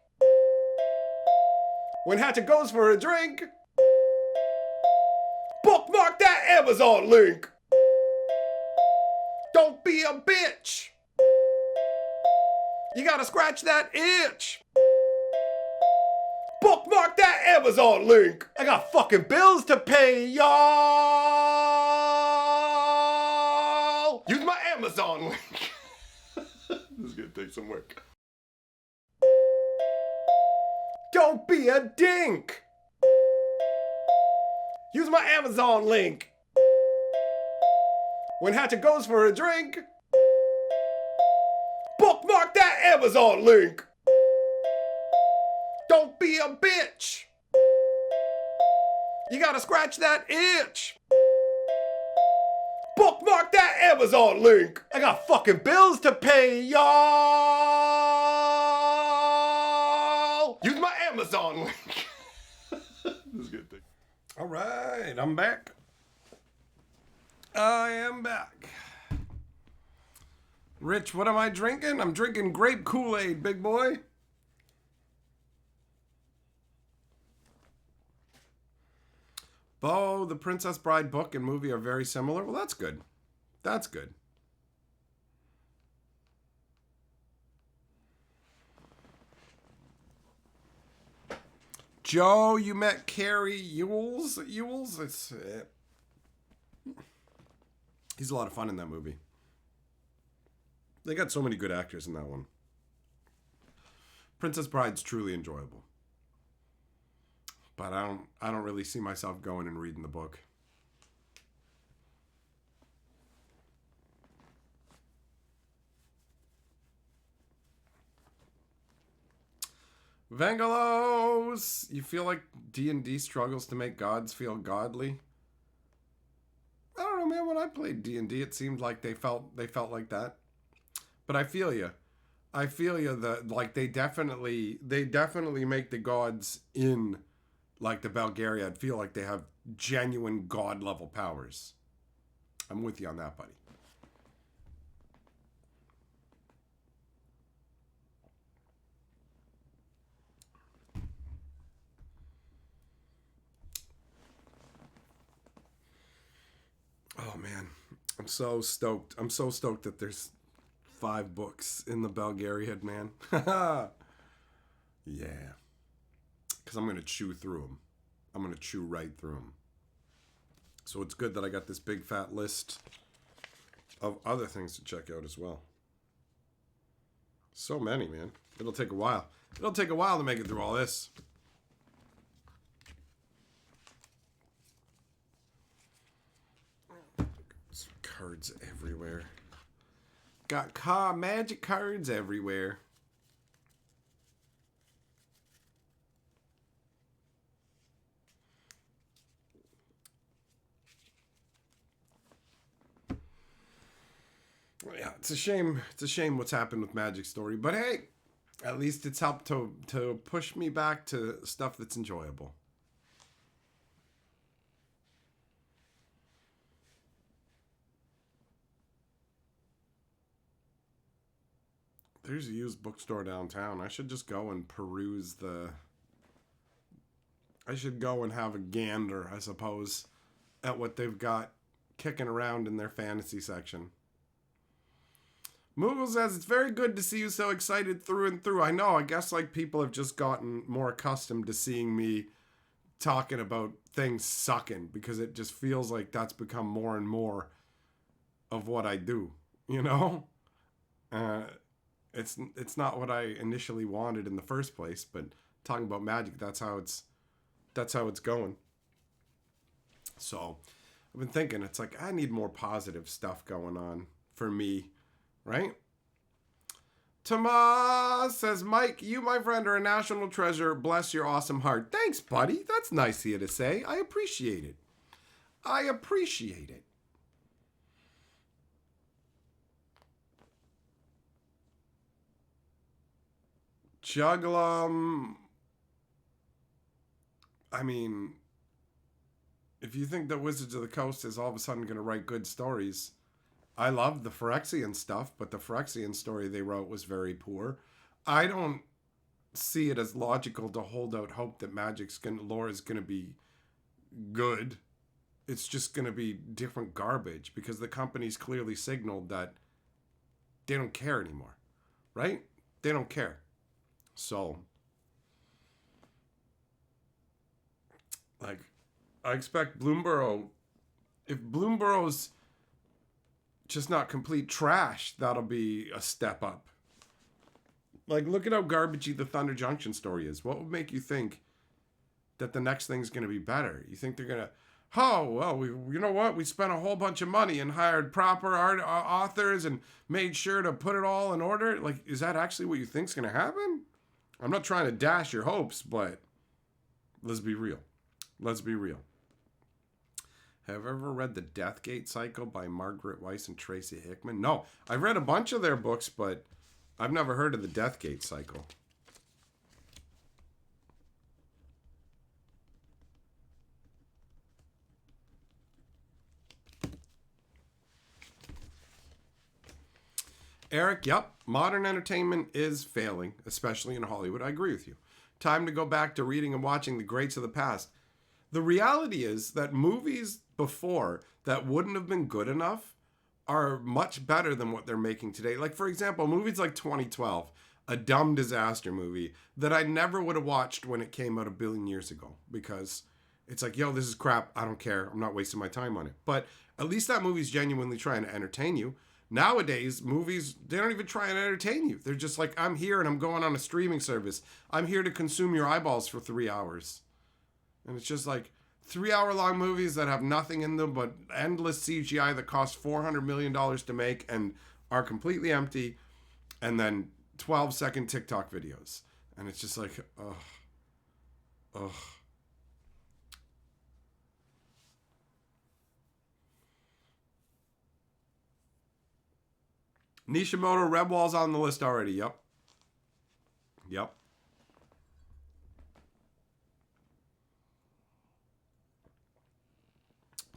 When Hatchet goes for a drink, bookmark that Amazon link! Don't be a bitch! You gotta scratch that itch! Bookmark that Amazon link! I got fucking bills to pay, y'all! Use my Amazon link! This is gonna take some work. Don't be a dink! Use my Amazon link! When Hatchet goes for a drink, bookmark that Amazon link! Don't be a bitch! You gotta scratch that itch! bookmark that Amazon link. I got fucking bills to pay, y'all. Use my Amazon link. This is a good thing. All right, I'm back. I am back. Rich, what am I drinking? I'm drinking grape Kool-Aid, big boy. Bo, the Princess Bride book and movie are very similar. Well, that's good. That's good. Joe, you met Carrie Ewells? He's a lot of fun in that movie. They got so many good actors in that one. Princess Bride's truly enjoyable. But I don't really see myself going and reading the book. Vangelos, you feel like D&D struggles to make gods feel godly? I don't know, man. When I played D&D, it seemed like they felt like that. But I feel you. I feel you that like they definitely make the gods in like the Belgariad feel like they have genuine god level powers. I'm with you on that, buddy. Oh man, I'm so stoked. I'm so stoked that there's 5 books in the Belgariad, man. Yeah. Because I'm going to chew through them. I'm going to chew right through them. So it's good that I got this big fat list of other things to check out as well. So many, man. It'll take a while. It'll take a while to make it through all this. There's cards everywhere. Got magic cards everywhere. Yeah, it's a shame. It's a shame what's happened with Magic Story, but hey, at least it's helped to push me back to stuff that's enjoyable. There's a used bookstore downtown. I should just go and peruse the... I should go and have a gander, I suppose, at what they've got kicking around in their fantasy section. Moogle says, it's very good to see you so excited through and through. I know, I guess like people have just gotten more accustomed to seeing me talking about things sucking because it just feels like that's become more and more of what I do, you know? It's not what I initially wanted in the first place, but talking about Magic, that's how it's going. So I've been thinking, it's like I need more positive stuff going on for me, right? Tomas says, Mike, you, my friend, are a national treasure. Bless your awesome heart. Thanks, buddy. That's nice of you to say. I appreciate it. I appreciate it. Juggalo. I mean, if you think that Wizards of the Coast is all of a sudden going to write good stories, I love the Phyrexian stuff, but the Phyrexian story they wrote was very poor. I don't see it as logical to hold out hope that lore is going to be good. It's just going to be different garbage because the company's clearly signaled that they don't care anymore, right? They don't care. So, like, I expect Bloomburrow, if Bloomburrow's just not complete trash, that'll be a step up. Like, look at how garbagey the Thunder Junction story is. What would make you think that the next thing's going to be better? You think they're going to, oh, well, you know what? We spent a whole bunch of money and hired proper authors and made sure to put it all in order. Like, is that actually what you think's going to happen? I'm not trying to dash your hopes, but let's be real. Let's be real. Have you ever read The Deathgate Cycle by Margaret Weiss and Tracy Hickman? No. I've read a bunch of their books, but I've never heard of The Deathgate Cycle. Eric, yep. Modern entertainment is failing, especially in Hollywood. I agree with you. Time to go back to reading and watching the greats of the past. The reality is that movies before that wouldn't have been good enough are much better than what they're making today. Like, for example, movies like 2012, a dumb disaster movie that I never would have watched when it came out a billion years ago because it's like, yo, this is crap. I don't care. I'm not wasting my time on it. But at least that movie's genuinely trying to entertain you. Nowadays, movies, they don't even try and entertain you. They're just like, I'm here and I'm going on a streaming service. I'm here to consume your eyeballs for 3 hours. And it's just like 3-hour-long movies that have nothing in them but endless CGI that cost $400 million to make and are completely empty. And then 12-second TikTok videos. And it's just like, ugh. Ugh. Nishimoto Redwall's on the list already. Yep. Yep.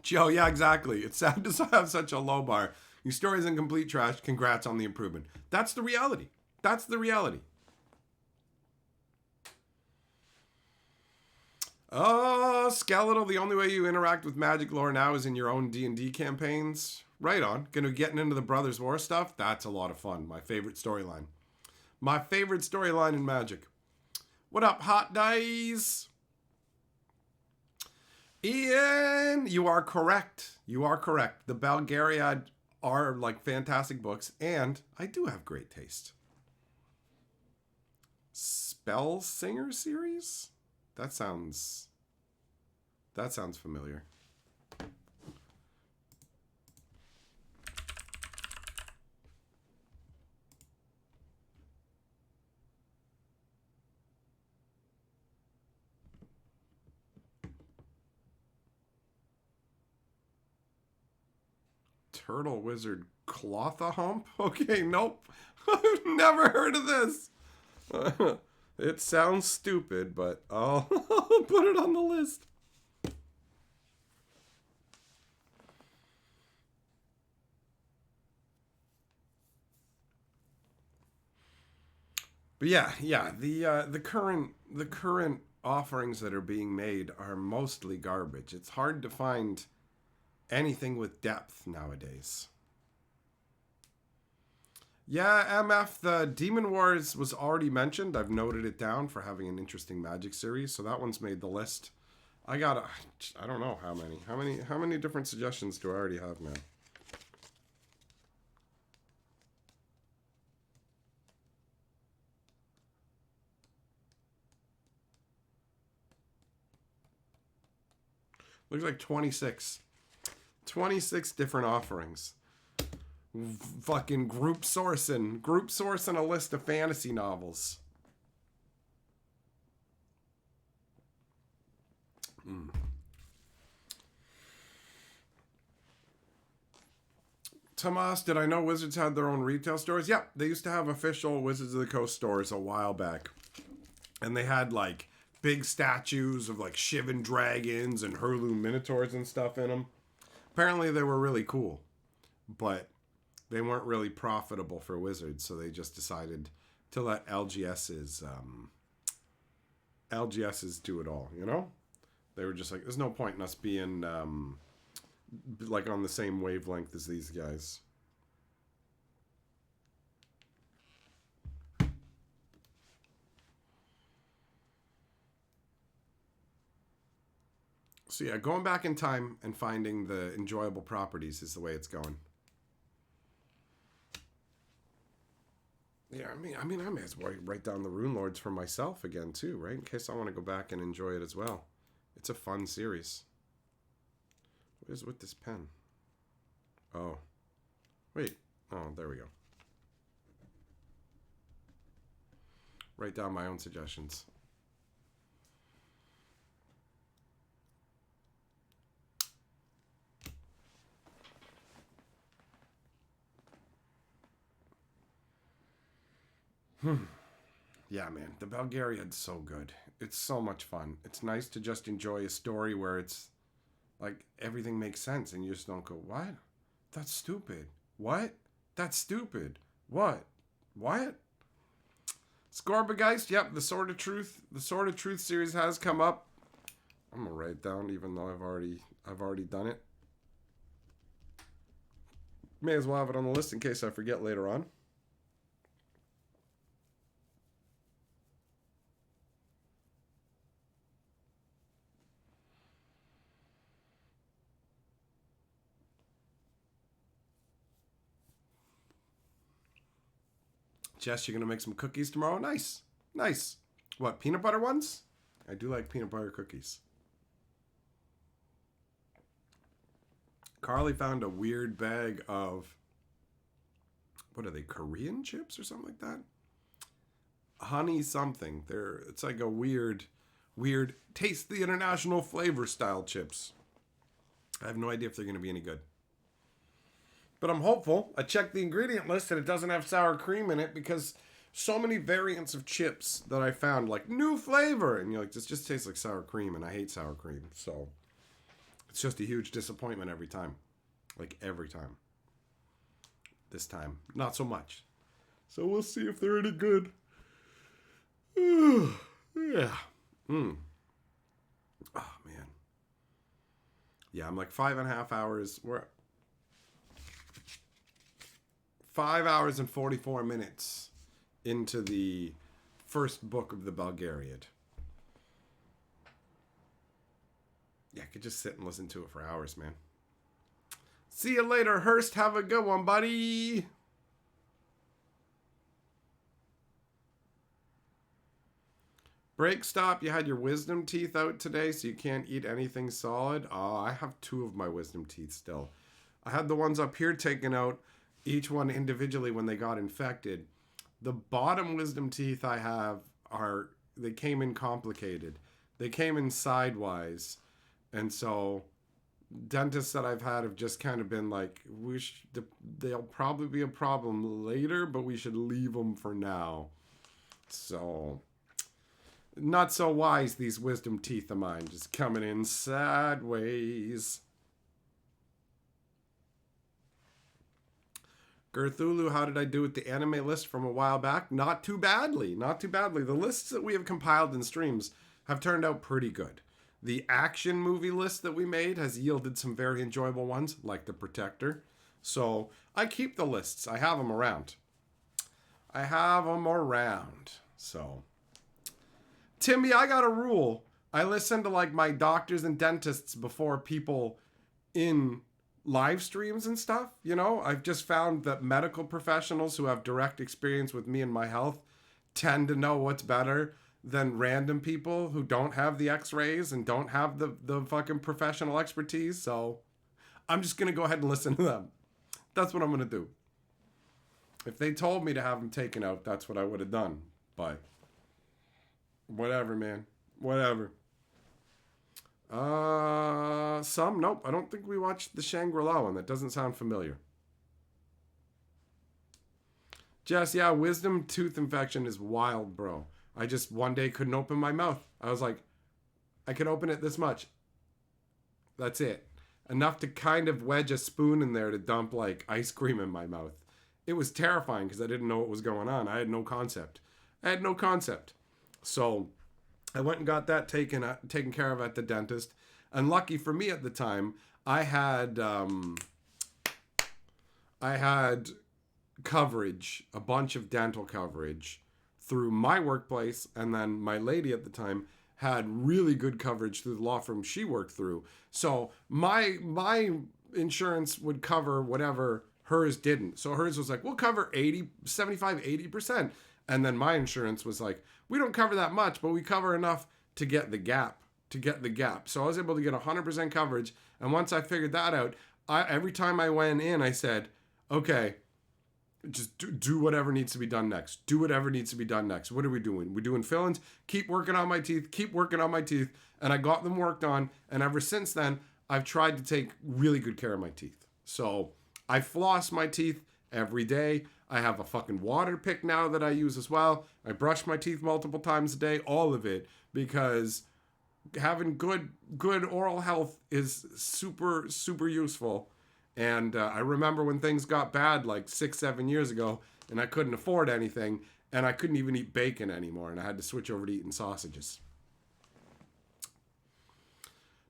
Joe, yeah, exactly. It's sad to have such a low bar. Your story's in complete trash. Congrats on the improvement. That's the reality. That's the reality. Oh, Skeletal, the only way you interact with Magic lore now is in your own D&D campaigns. Right on. Gonna getting into the Brothers War stuff? That's a lot of fun. My favorite storyline. My favorite storyline in Magic. What up, Hot Dice? Ian, you are correct. You are correct. The Belgariad are like fantastic books, and I do have great taste. Spell Singer series? That sounds familiar. Turtle Wizard Clothahump? Okay, nope. I've never heard of this. It sounds stupid, but I'll put it on the list. But yeah, the current offerings that are being made are mostly garbage. It's hard to find anything with depth nowadays. Yeah, MF, the Demon Wars was already mentioned. I've noted it down for having an interesting Magic series, so that one's made the list. I don't know how many. How many different suggestions do I already have, man? Looks like 26. 26 different offerings. Fucking group sourcing a list of fantasy novels. Tomas, did I know Wizards had their own retail stores? Yep, they used to have official Wizards of the Coast stores a while back. And they had like big statues of like Shivan dragons and Hurloon minotaurs and stuff in them. Apparently they were really cool. But they weren't really profitable for Wizards, so they just decided to let LGSs do it all, you know? They were just like, there's no point in us being like on the same wavelength as these guys. So yeah, going back in time and finding the enjoyable properties is the way it's going. Yeah, I mean, I may as well write down the Rune Lords for myself again too, right? In case I want to go back and enjoy it as well. It's a fun series. What is with this pen? Oh, wait. Oh, there we go. Write down my own suggestions. Yeah, man, the Belgariad's so good. It's so much fun. It's nice to just enjoy a story where it's like everything makes sense and you just don't go, what? That's stupid. What? That's stupid. What? What? Scorbageist, yep, the Sword of Truth. The Sword of Truth series has come up. I'm gonna write it down even though I've already done it. May as well have it on the list in case I forget later on. Jess, you're gonna make some cookies tomorrow? Nice. Nice. What, peanut butter ones? I do like peanut butter cookies. Carly found a weird bag of, what are they, Korean chips or something like that? Honey something. It's like a weird taste the international flavor style chips. I have no idea if they're going to be any good. But I'm hopeful. I checked the ingredient list and it doesn't have sour cream in it because so many variants of chips that I found, like new flavor. And you're like, this just tastes like sour cream and I hate sour cream. So it's just a huge disappointment every time. Like every time. This time, not so much. So we'll see if they're any good. Yeah. Oh, man. Yeah, I'm like 5.5 hours. We're 5 hours and 44 minutes into the first book of the Belgariad. Yeah, I could just sit and listen to it for hours, man. See you later, Hurst. Have a good one, buddy. Break stop. You had your wisdom teeth out today, so you can't eat anything solid. Oh, I have 2 of my wisdom teeth still. I had the ones up here taken out, each one individually when they got infected. The bottom wisdom teeth I have they came in complicated. They came in sidewise. And so dentists that I've had have just kind of been like, they'll probably be a problem later, but we should leave them for now. So, not so wise, these wisdom teeth of mine, just coming in sideways. Gerthulu, how did I do with the anime list from a while back? Not too badly, not too badly. The lists that we have compiled in streams have turned out pretty good. The action movie list that we made has yielded some very enjoyable ones, like The Protector. So I keep the lists. I have them around. So, Timmy, I got a rule. I listen to like my doctors and dentists before people in live streams and stuff. You know, I've just found that medical professionals who have direct experience with me and my health tend to know what's better than random people who don't have the x-rays and don't have the fucking professional expertise. So I'm just going to go ahead and listen to them. That's what I'm going to do. If they told me to have them taken out, that's what I would have done. But whatever, man. Whatever. Nope. I don't think we watched the Shangri-La one. That doesn't sound familiar. Jess, yeah, wisdom tooth infection is wild, bro. I just one day couldn't open my mouth. I was like, I can open it this much. That's it. Enough to kind of wedge a spoon in there to dump like ice cream in my mouth. It was terrifying because I didn't know what was going on. I had no concept. So I went and got that taken care of at the dentist. And lucky for me at the time, I had coverage, a bunch of dental coverage through my workplace, and then my lady at the time had really good coverage through the law firm she worked through. So my insurance would cover whatever hers didn't. So hers was like, we'll cover 80%. And then my insurance was like, we don't cover that much, but we cover enough to get the gap. So I was able to get 100% coverage. And once I figured that out, every time I went in, I said, okay, just do whatever needs to be done next. What are we doing? We're doing fillings. Keep working on my teeth. And I got them worked on. And ever since then, I've tried to take really good care of my teeth. So I floss my teeth every day. I have a fucking water pick now that I use as well. I brush my teeth multiple times a day, all of it, because having good oral health is super useful. And I remember when things got bad like 6 7 years ago, and I couldn't afford anything, and I couldn't even eat bacon anymore, and I had to switch over to eating sausages.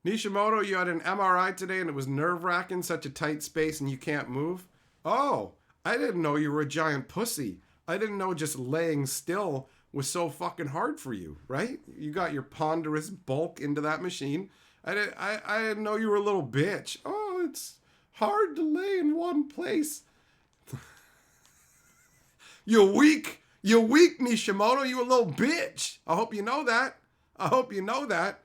Nishimoto, you had an MRI today and it was nerve-wracking, such a tight space and you can't move. Oh, I didn't know you were a giant pussy. I didn't know just laying still was so fucking hard for you, right? You got your ponderous bulk into that machine. I didn't know you were a little bitch. Oh, it's hard to lay in one place. You weak, Nishimoto. You a little bitch. I hope you know that. I hope you know that.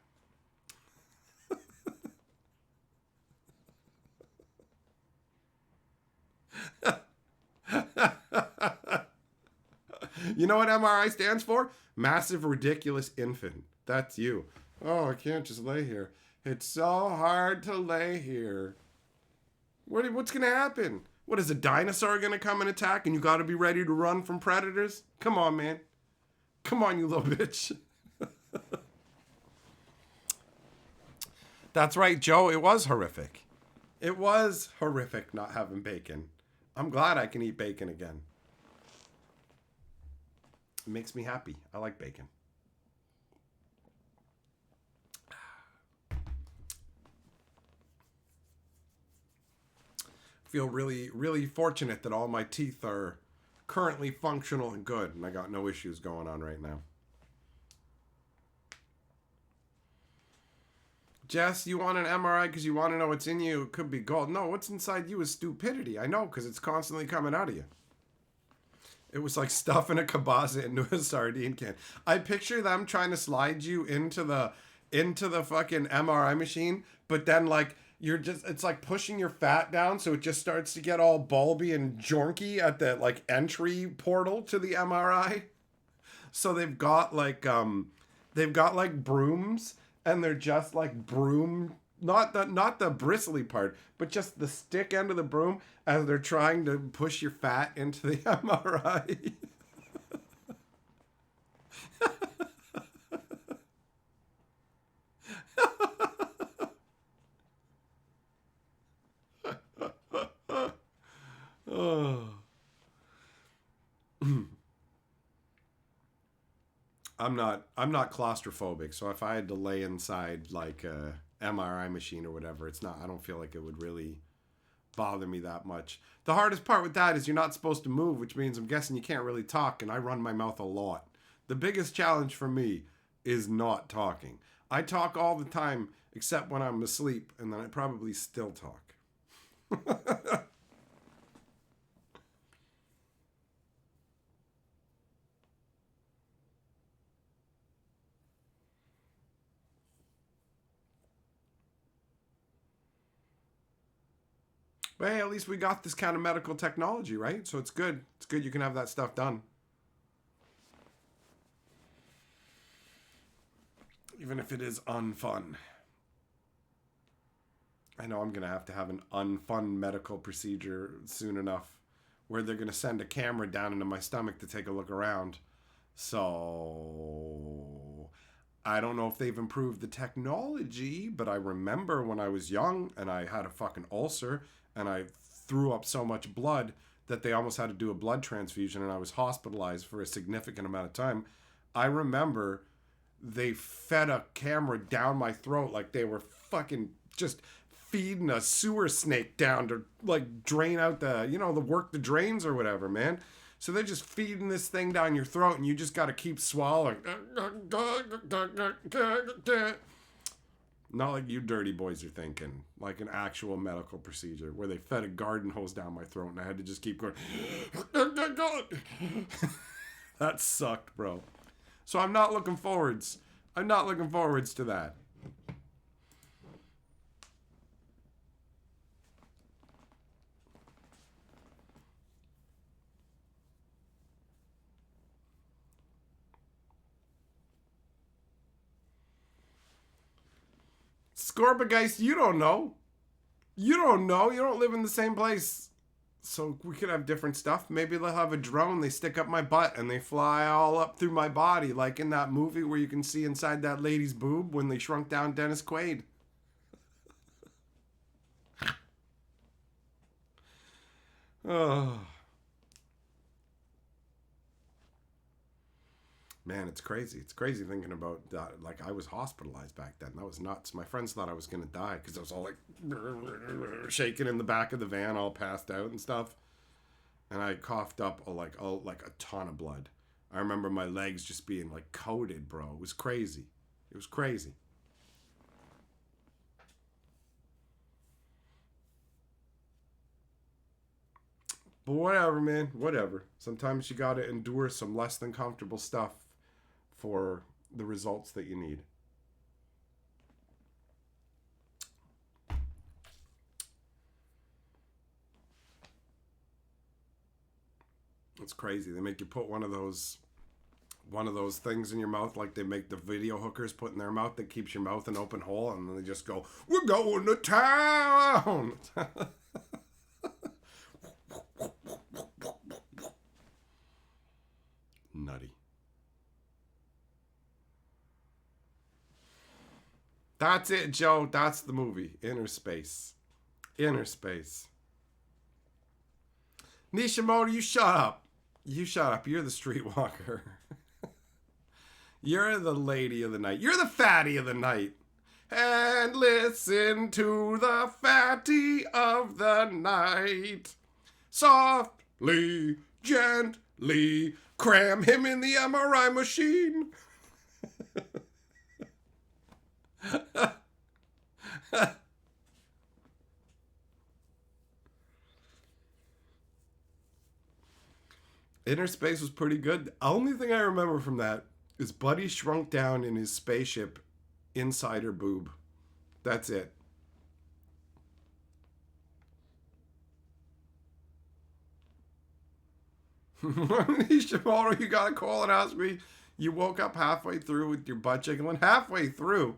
You know what MRI stands for? Massive Ridiculous Infant. That's you. Oh, I can't just lay here. It's so hard to lay here. What's going to happen? What, is a dinosaur going to come and attack and you got to be ready to run from predators? Come on, man. Come on, you little bitch. That's right, Joe. It was horrific. It was horrific not having bacon. I'm glad I can eat bacon again. It makes me happy. I like bacon. Feel really fortunate that all my teeth are currently functional and good, and I got no issues going on right now. Jess, you want an MRI because you want to know what's in you? It could be gold. No, what's inside you is stupidity. I know, because it's constantly coming out of you. It was like stuffing a kielbasa into a sardine can. I picture them trying to slide you into the fucking MRI machine, but then like it's like pushing your fat down, so it just starts to get all bulby and jorky at the like entry portal to the MRI. So they've got like brooms, and they're just like broom, not the bristly part, but just the stick end of the broom as they're trying to push your fat into the MRI. Oh. I'm not claustrophobic, so if I had to lay inside like a MRI machine or whatever, it's not I don't feel like it would really bother me that much. The hardest part with that is you're not supposed to move, which means I'm guessing you can't really talk, and I run my mouth a lot. The biggest challenge for me is not talking. I talk all the time except when I'm asleep, and then I probably still talk. But hey, at least we got this kind of medical technology, right? So it's good. It's good you can have that stuff done. Even if it is unfun. I know I'm going to have an unfun medical procedure soon enough where they're going to send a camera down into my stomach to take a look around. So I don't know if they've improved the technology, but I remember when I was young and I had a fucking ulcer and I threw up so much blood that they almost had to do a blood transfusion and I was hospitalized for a significant amount of time. I remember they fed a camera down my throat like they were fucking just feeding a sewer snake down to like drain out the work the drains or whatever, man. So they're just feeding this thing down your throat and you just got to keep swallowing. Not like you dirty boys are thinking, like an actual medical procedure where they fed a garden hose down my throat and I had to just keep going. That sucked, bro. So I'm not looking forwards to that. Scorpageist, you don't know. You don't know. You don't live in the same place So we could have different stuff. Maybe they'll have a drone they stick up my butt and they fly all up through my body, like in that movie where you can see inside that lady's boob when they shrunk down Dennis Quaid. Oh, man, it's crazy. It's crazy thinking about that. Like, I was hospitalized back then. That was nuts. My friends thought I was going to die because I was all like shaking in the back of the van, all passed out and stuff. And I coughed up like a ton of blood. I remember my legs just being like coated, bro. It was crazy. It was crazy. But whatever, man. Whatever. Sometimes you got to endure some less than comfortable stuff for the results that you need. It's crazy. They make you put one of those things in your mouth, like they make the video hookers put in their mouth, that keeps your mouth an open hole, and then they just go, "We're going to town." Nutty. That's it, Joe. That's the movie. Inner Space. Inner Space. Nishimoto, you shut up. You shut up. You're the streetwalker. You're the lady of the night. You're the fatty of the night. And listen to the fatty of the night. Softly, gently, cram him in the MRI machine. Inner Space was pretty good. The only thing I remember from that is Buddy shrunk down in his spaceship inside her boob. That's it. Shimano, you got a colonoscopy. You woke up halfway through with your butt jiggling. Halfway through,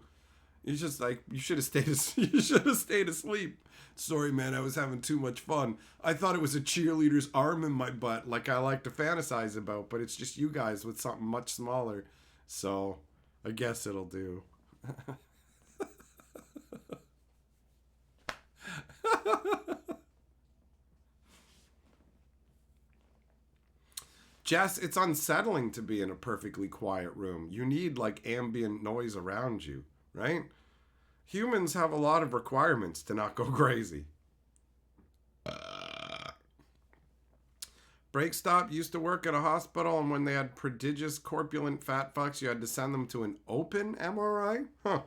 you just like you should have stayed. You should have stayed asleep. Sorry, man. I was having too much fun. I thought it was a cheerleader's arm in my butt, like I like to fantasize about, but it's just you guys with something much smaller. So, I guess it'll do. Jess, it's unsettling to be in a perfectly quiet room. You need like ambient noise around you, right? Humans have a lot of requirements to not go crazy. Break Stop used to work at a hospital, and when they had prodigious corpulent fat fucks, you had to send them to an open MRI? Huh.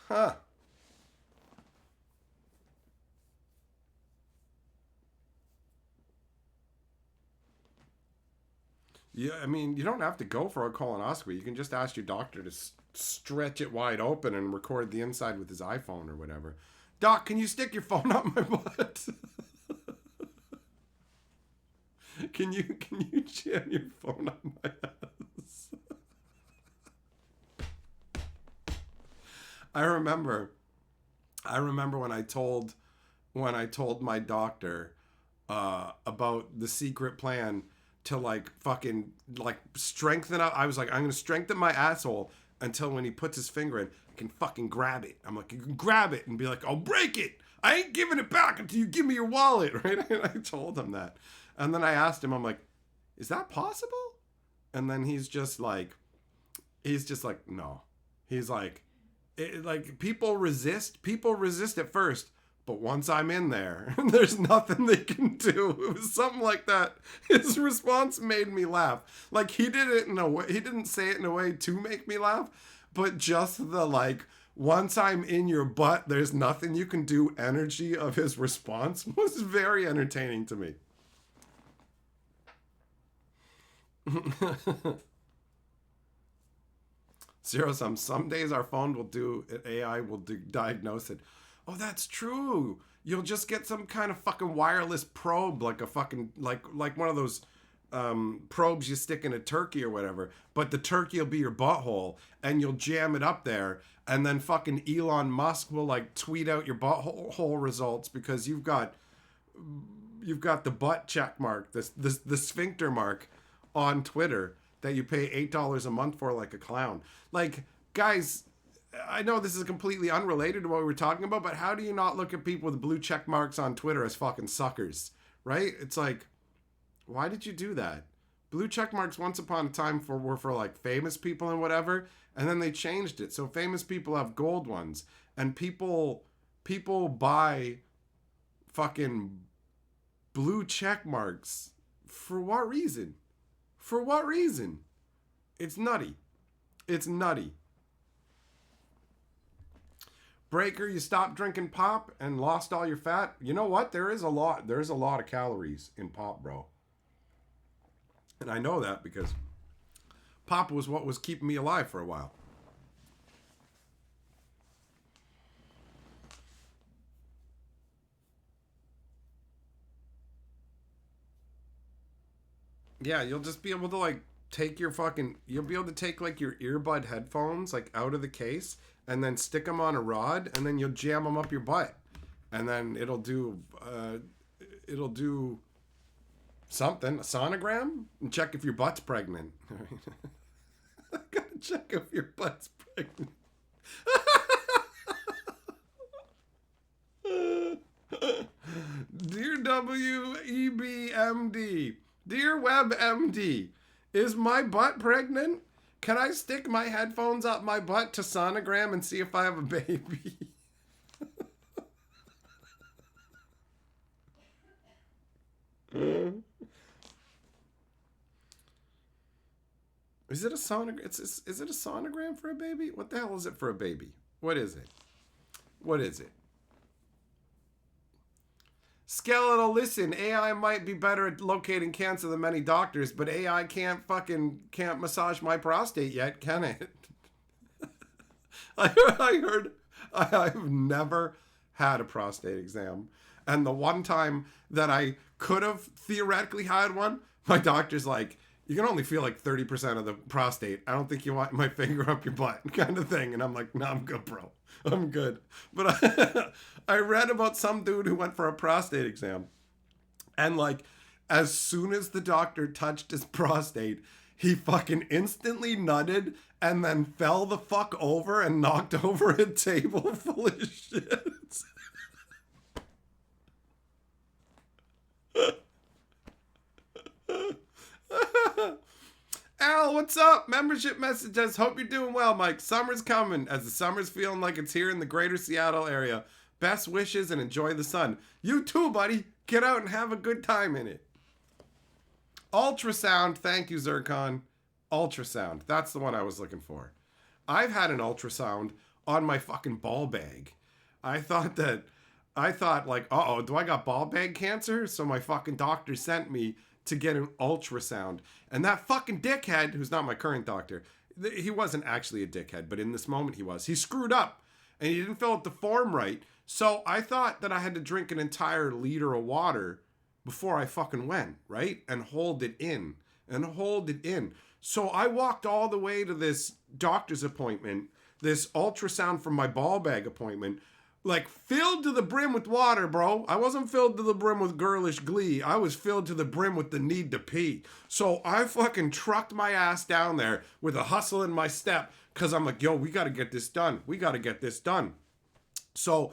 Huh. Yeah, I mean, you don't have to go for a colonoscopy. You can just ask your doctor to stretch it wide open and record the inside with his iPhone or whatever. Doc, can you stick your phone up my butt? Can you jam your phone up my ass? I remember I remember when I told my doctor about the secret plan to like fucking like strengthen up. I was like, I'm gonna strengthen my asshole until when he puts his finger in, I can fucking grab it. I'm like, you can grab it and be like, I'll break it. I ain't giving it back until you give me your wallet, right? And I told him that. And then I asked him, I'm like, is that possible? And then he's just like, no. He's like, like people resist at first, but once I'm in there, there's nothing they can do. It was something like that. His response made me laugh. Like he did it in a way, he didn't say it in a way to make me laugh, but just the like, once I'm in your butt, there's nothing you can do energy of his response was very entertaining to me. Zero sum. Some days our phone will do it, AI will diagnose it. Oh, that's true. You'll just get some kind of fucking wireless probe, like a fucking like one of those probes you stick in a turkey or whatever. But the turkey will be your butthole, and you'll jam it up there, and then fucking Elon Musk will like tweet out your butthole results because you've got you've got the butt check mark, the sphincter mark on Twitter that you pay $8 a month for like a clown. Like, guys, I know this is completely unrelated to what we were talking about, but how do you not look at people with blue check marks on Twitter as fucking suckers, right? It's like, why did you do that? Blue check marks once upon a time were for like famous people and whatever, and then they changed it. So famous people have gold ones, and people buy fucking blue check marks for what reason? For what reason? It's nutty. It's nutty. Breaker, you stopped drinking pop and lost all your fat. You know what? There's a lot of calories in pop, bro. And I know that because pop was what was keeping me alive for a while. Yeah, you'll just be able to like you'll be able to take like your earbud headphones like out of the case and then stick them on a rod and then you'll jam them up your butt. And then it'll do something, a sonogram, and check if your butt's pregnant. I gotta check if your butt's pregnant. Dear WEBMD, dear WebMD, is my butt pregnant? Can I stick my headphones up my butt to sonogram and see if I have a baby? Is it a sonogram? Is it a sonogram for a baby? What the hell is it for a baby? What is it? What is it? Skeletal, listen, AI might be better at locating cancer than many doctors, but AI can't massage my prostate yet, can it? I heard I've never had a prostate exam. And the one time that I could have theoretically had one, my doctor's like, you can only feel like 30% of the prostate. I don't think you want my finger up your butt kind of thing. And I'm like, no, I'm good, bro. I'm good. But I read about some dude who went for a prostate exam. And like, as soon as the doctor touched his prostate, he fucking instantly nutted and then fell the fuck over and knocked over a table full of shit. Al, what's up? Membership messages. Hope you're doing well, Mike. Summer's coming. As the summer's feeling like it's here in the greater Seattle area. Best wishes and enjoy the sun. You too, buddy. Get out and have a good time in it. Ultrasound. Thank you, Zircon. Ultrasound. That's the one I was looking for. I've had an ultrasound on my fucking ball bag. I thought like, uh-oh, do I got ball bag cancer? So my fucking doctor sent me to get an ultrasound. And that fucking dickhead, who's not my current doctor, he wasn't actually a dickhead, but in this moment he was. He screwed up and he didn't fill out the form right. So I thought that I had to drink an entire liter of water before I fucking went, right? And hold it in. So I walked all the way to this doctor's appointment, this ultrasound from my ball bag appointment, like filled to the brim with water, bro. I wasn't filled to the brim with girlish glee. I was filled to the brim with the need to pee. So I fucking trucked my ass down there with a hustle in my step because I'm like, yo, we got to get this done. So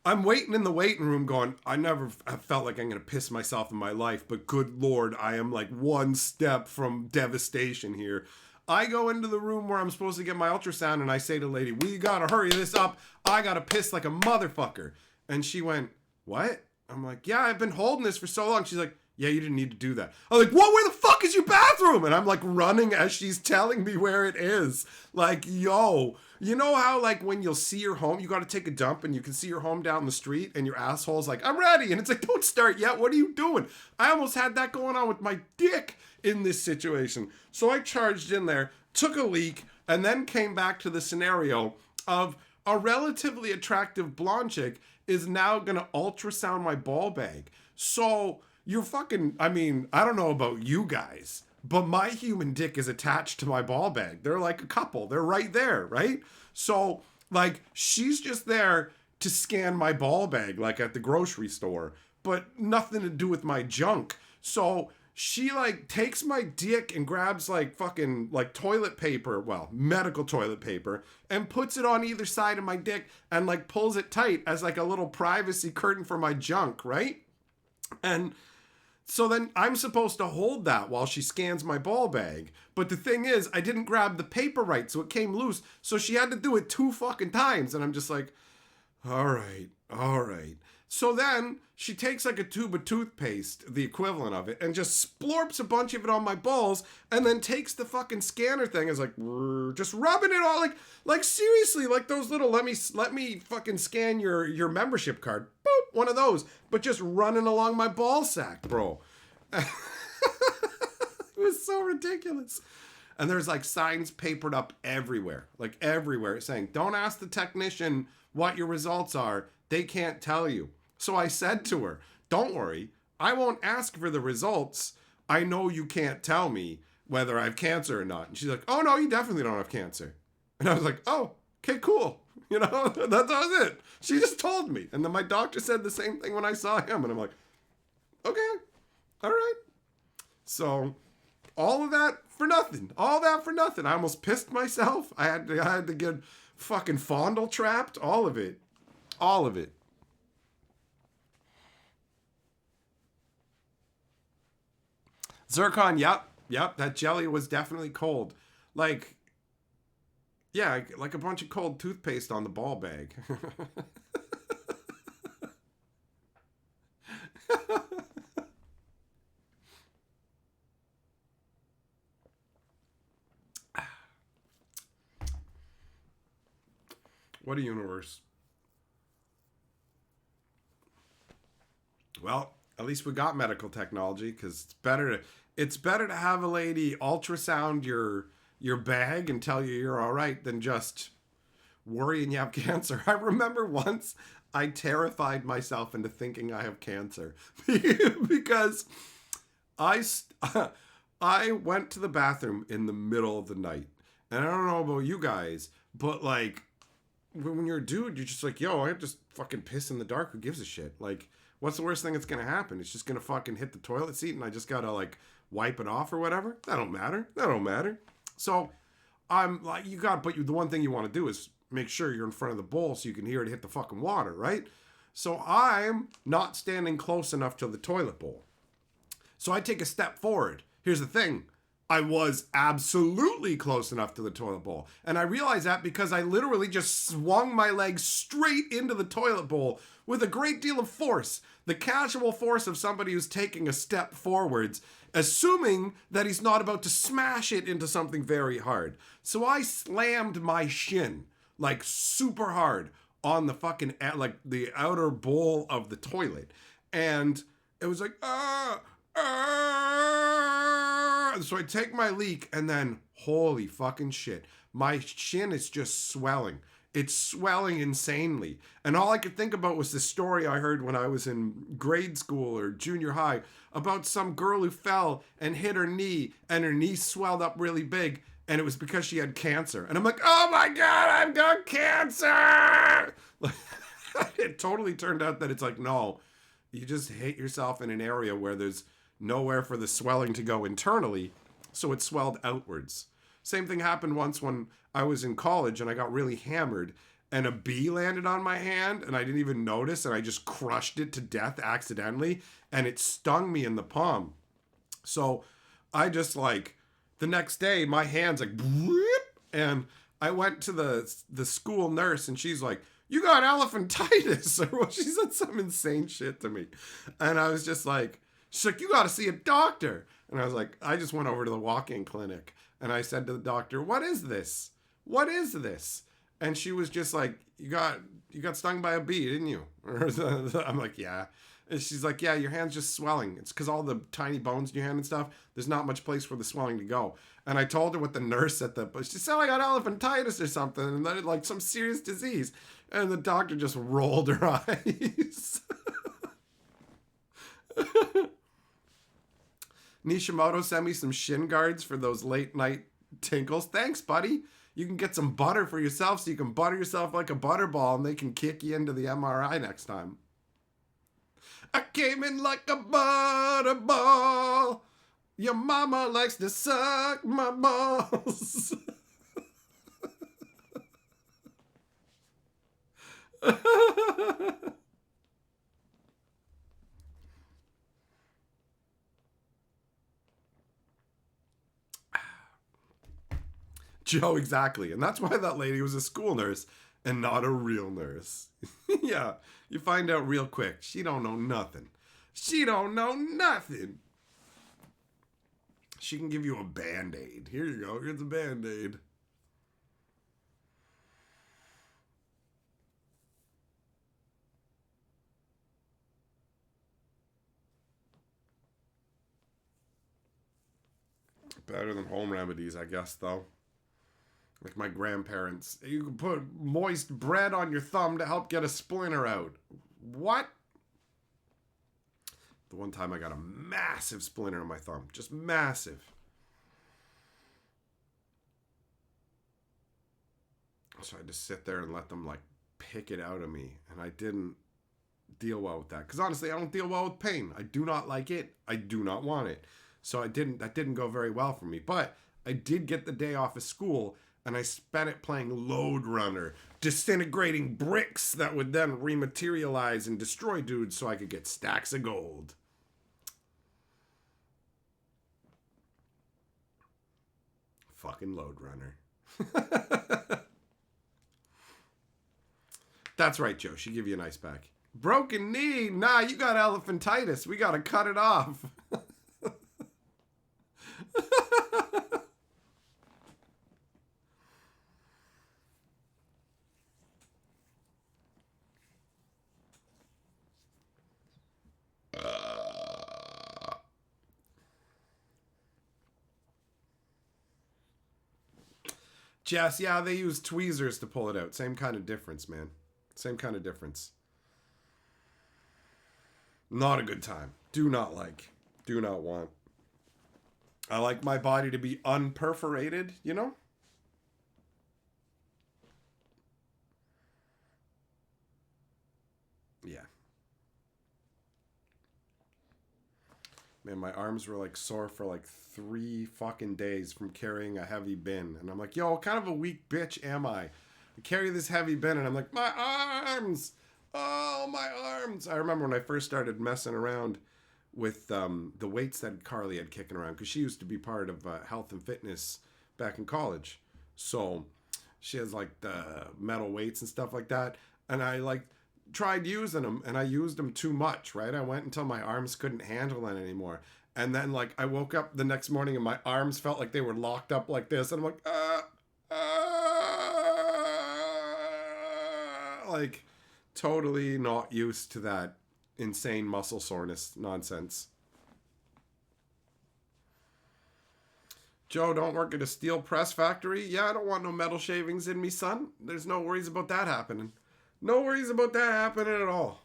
I'm waiting in the waiting room going, I never have felt like I'm going to piss myself in my life, but good Lord, I am like one step from devastation here. I go into the room where I'm supposed to get my ultrasound and I say to the lady, we gotta hurry this up. I gotta piss like a motherfucker. And she went, what? I'm like, yeah, I've been holding this for so long. She's like, yeah, you didn't need to do that. I'm like, what? Where the fuck is your bathroom? And I'm like running as she's telling me where it is. Like, yo, you know how like when you'll see your home, you gotta take a dump and you can see your home down the street and your asshole's like, I'm ready. And it's like, don't start yet. What are you doing? I almost had that going on with my dick in this situation. So I charged in there, took a leak, and then came back to the scenario of a relatively attractive blonde chick is now gonna ultrasound my ball bag. So you're fucking, I mean, I don't know about you guys, but my human dick is attached to my ball bag. They're like a couple. They're right there, right? So like she's just there to scan my ball bag like at the grocery store. but nothing to do with my junk. So she like takes my dick and grabs like fucking like toilet paper, well, medical toilet paper, and puts it on either side of my dick and like pulls it tight as like a little privacy curtain for my junk, right? And so then I'm supposed to hold that while she scans my ball bag. But the thing is, I didn't grab the paper right, so it came loose. So she had to do it 2 fucking times. And I'm just like, all right, all right. So then she takes like a tube of toothpaste, the equivalent of it, and just splorps a bunch of it on my balls, and then takes the fucking scanner thing, is like just rubbing it all like seriously, like those little let me fucking scan your membership card, boop, one of those, but just running along my ball sack, bro. It was so ridiculous. And there's like signs papered up everywhere, saying, don't ask the technician what your results are. They can't tell you. So I said to her, don't worry, I won't ask for the results. I know you can't tell me whether I have cancer or not. And she's like, oh no, you definitely don't have cancer. And I was like, oh, okay, cool. You know, that was it. She just told me. And then my doctor said the same thing when I saw him. And I'm like, okay, all right. So all of that for nothing. All that for nothing. I almost pissed myself. I had to get fucking fondle trapped. All of it. All of it. Zircon, yep, that jelly was definitely cold. Like, yeah, like a bunch of cold toothpaste on the ball bag. What a universe. Well, at least we got medical technology, because it's better to have a lady ultrasound your bag and tell you you're all right than just worrying you have cancer. I remember once I terrified myself into thinking I have cancer because I went to the bathroom in the middle of the night. And I don't know about you guys, but like when you're a dude, you're just like, yo, I just fucking piss in the dark. Who gives a shit? Like, what's the worst thing that's gonna happen? It's just gonna fucking hit the toilet seat and I just gotta like wipe it off or whatever. That don't matter. So I'm like, but the one thing you want to do is make sure you're in front of the bowl so you can hear it hit the fucking water, right? So I'm not standing close enough to the toilet bowl. So I take a step forward. Here's the thing. I was absolutely close enough to the toilet bowl. And I realized that because I literally just swung my leg straight into the toilet bowl with a great deal of force. The casual force of somebody who's taking a step forwards, assuming that he's not about to smash it into something very hard. So I slammed my shin like super hard on the fucking, like the outer bowl of the toilet. And it was like, so I take my leak and then holy fucking shit, my shin is just swelling. It's swelling insanely. And all I could think about was the story I heard when I was in grade school or junior high about some girl who fell and hit her knee and her knee swelled up really big, and it was because she had cancer. And I'm like, oh my God, I've got cancer. It totally turned out that it's like, no, you just hate yourself in an area where there's nowhere for the swelling to go internally, so it swelled outwards. Same thing happened once when I was in college and I got really hammered and a bee landed on my hand and I didn't even notice and I just crushed it to death accidentally and it stung me in the palm. So I just like, the next day my hand's like, and I went to the school nurse and she's like, you got elephantitis, or she said some insane shit to me. And I was just like, she's like, you got to see a doctor. And I was like, I just went over to the walk-in clinic and I said to the doctor, what is this? What is this? And she was just like, you got stung by a bee, didn't you? I'm like, yeah. And she's like, yeah, your hand's just swelling. It's because all the tiny bones in your hand and stuff, there's not much place for the swelling to go. And I told her what the nurse said, she said, I got elephantitis or something, and then like some serious disease. And the doctor just rolled her eyes. Nishimoto sent me some shin guards for those late night tinkles. Thanks, buddy. You can get some butter for yourself so you can butter yourself like a butterball and they can kick you into the MRI next time. I came in like a butterball. Your mama likes to suck my balls. Joe, exactly. And that's why that lady was a school nurse and not a real nurse. Yeah, you find out real quick. She don't know nothing. She don't know nothing. She can give you a Band-Aid. Here you go. Here's a Band-Aid. Better than home remedies, I guess, though. Like my grandparents. You can put moist bread on your thumb to help get a splinter out. What? The one time I got a massive splinter on my thumb. Just massive. So I had to sit there and let them, like, pick it out of me. And I didn't deal well with that. Because honestly, I don't deal well with pain. I do not like it. I do not want it. So that didn't go very well for me. But I did get the day off of school, and I spent it playing Load Runner, disintegrating bricks that would then rematerialize and destroy dudes so I could get stacks of gold. Fucking Load Runner. That's right, Joe. She give you an ice pack. Broken knee? Nah, you got elephantitis. We gotta cut it off. Jess, yeah, they use tweezers to pull it out. Same kind of difference, man. Same kind of difference. Not a good time. Do not like. Do not want. I like my body to be unperforated, you know? Yeah. Man, my arms were like sore for like 3 fucking days from carrying a heavy bin. And I'm like, yo, what kind of a weak bitch am I? I carry this heavy bin and I'm like, my arms! Oh, my arms! I remember when I first started messing around with the weights that Carly had kicking around, because she used to be part of health and fitness back in college. So she has like the metal weights and stuff like that. And I like tried using them, and I used them too much, right? I went until my arms couldn't handle it anymore. And then like I woke up the next morning and my arms felt like they were locked up like this. And I'm like, like totally not used to that insane muscle soreness nonsense. Joe, don't work at a steel press factory? Yeah, I don't want no metal shavings in me, son. There's no worries about that happening. No worries about that happening at all.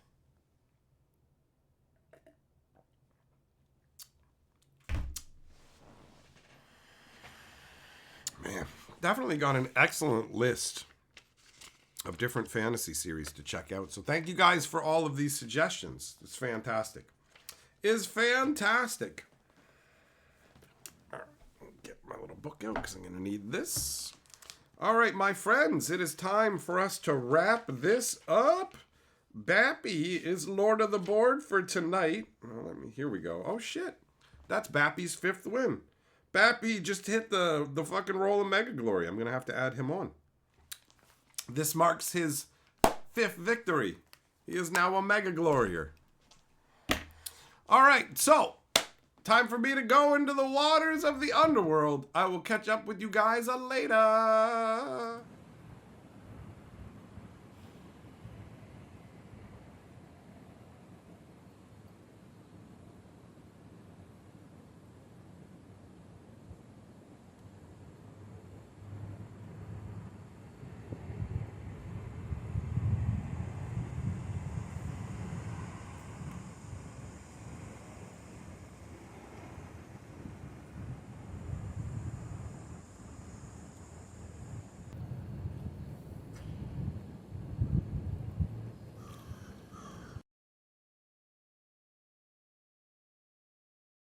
Man, definitely got an excellent list of different fantasy series to check out. So thank you guys for all of these suggestions. It's fantastic. Is fantastic. All right, get my little book out because I'm going to need this. All right, my friends, it is time for us to wrap this up. Bappy is Lord of the Board for tonight. Oh, here we go. Oh, shit. That's Bappy's 5th win. Bappy just hit the fucking roll of Mega Glory. I'm going to have to add him on. This marks his 5th victory. He is now a Mega Glorier. All right, so time for me to go into the waters of the underworld. I will catch up with you guys later.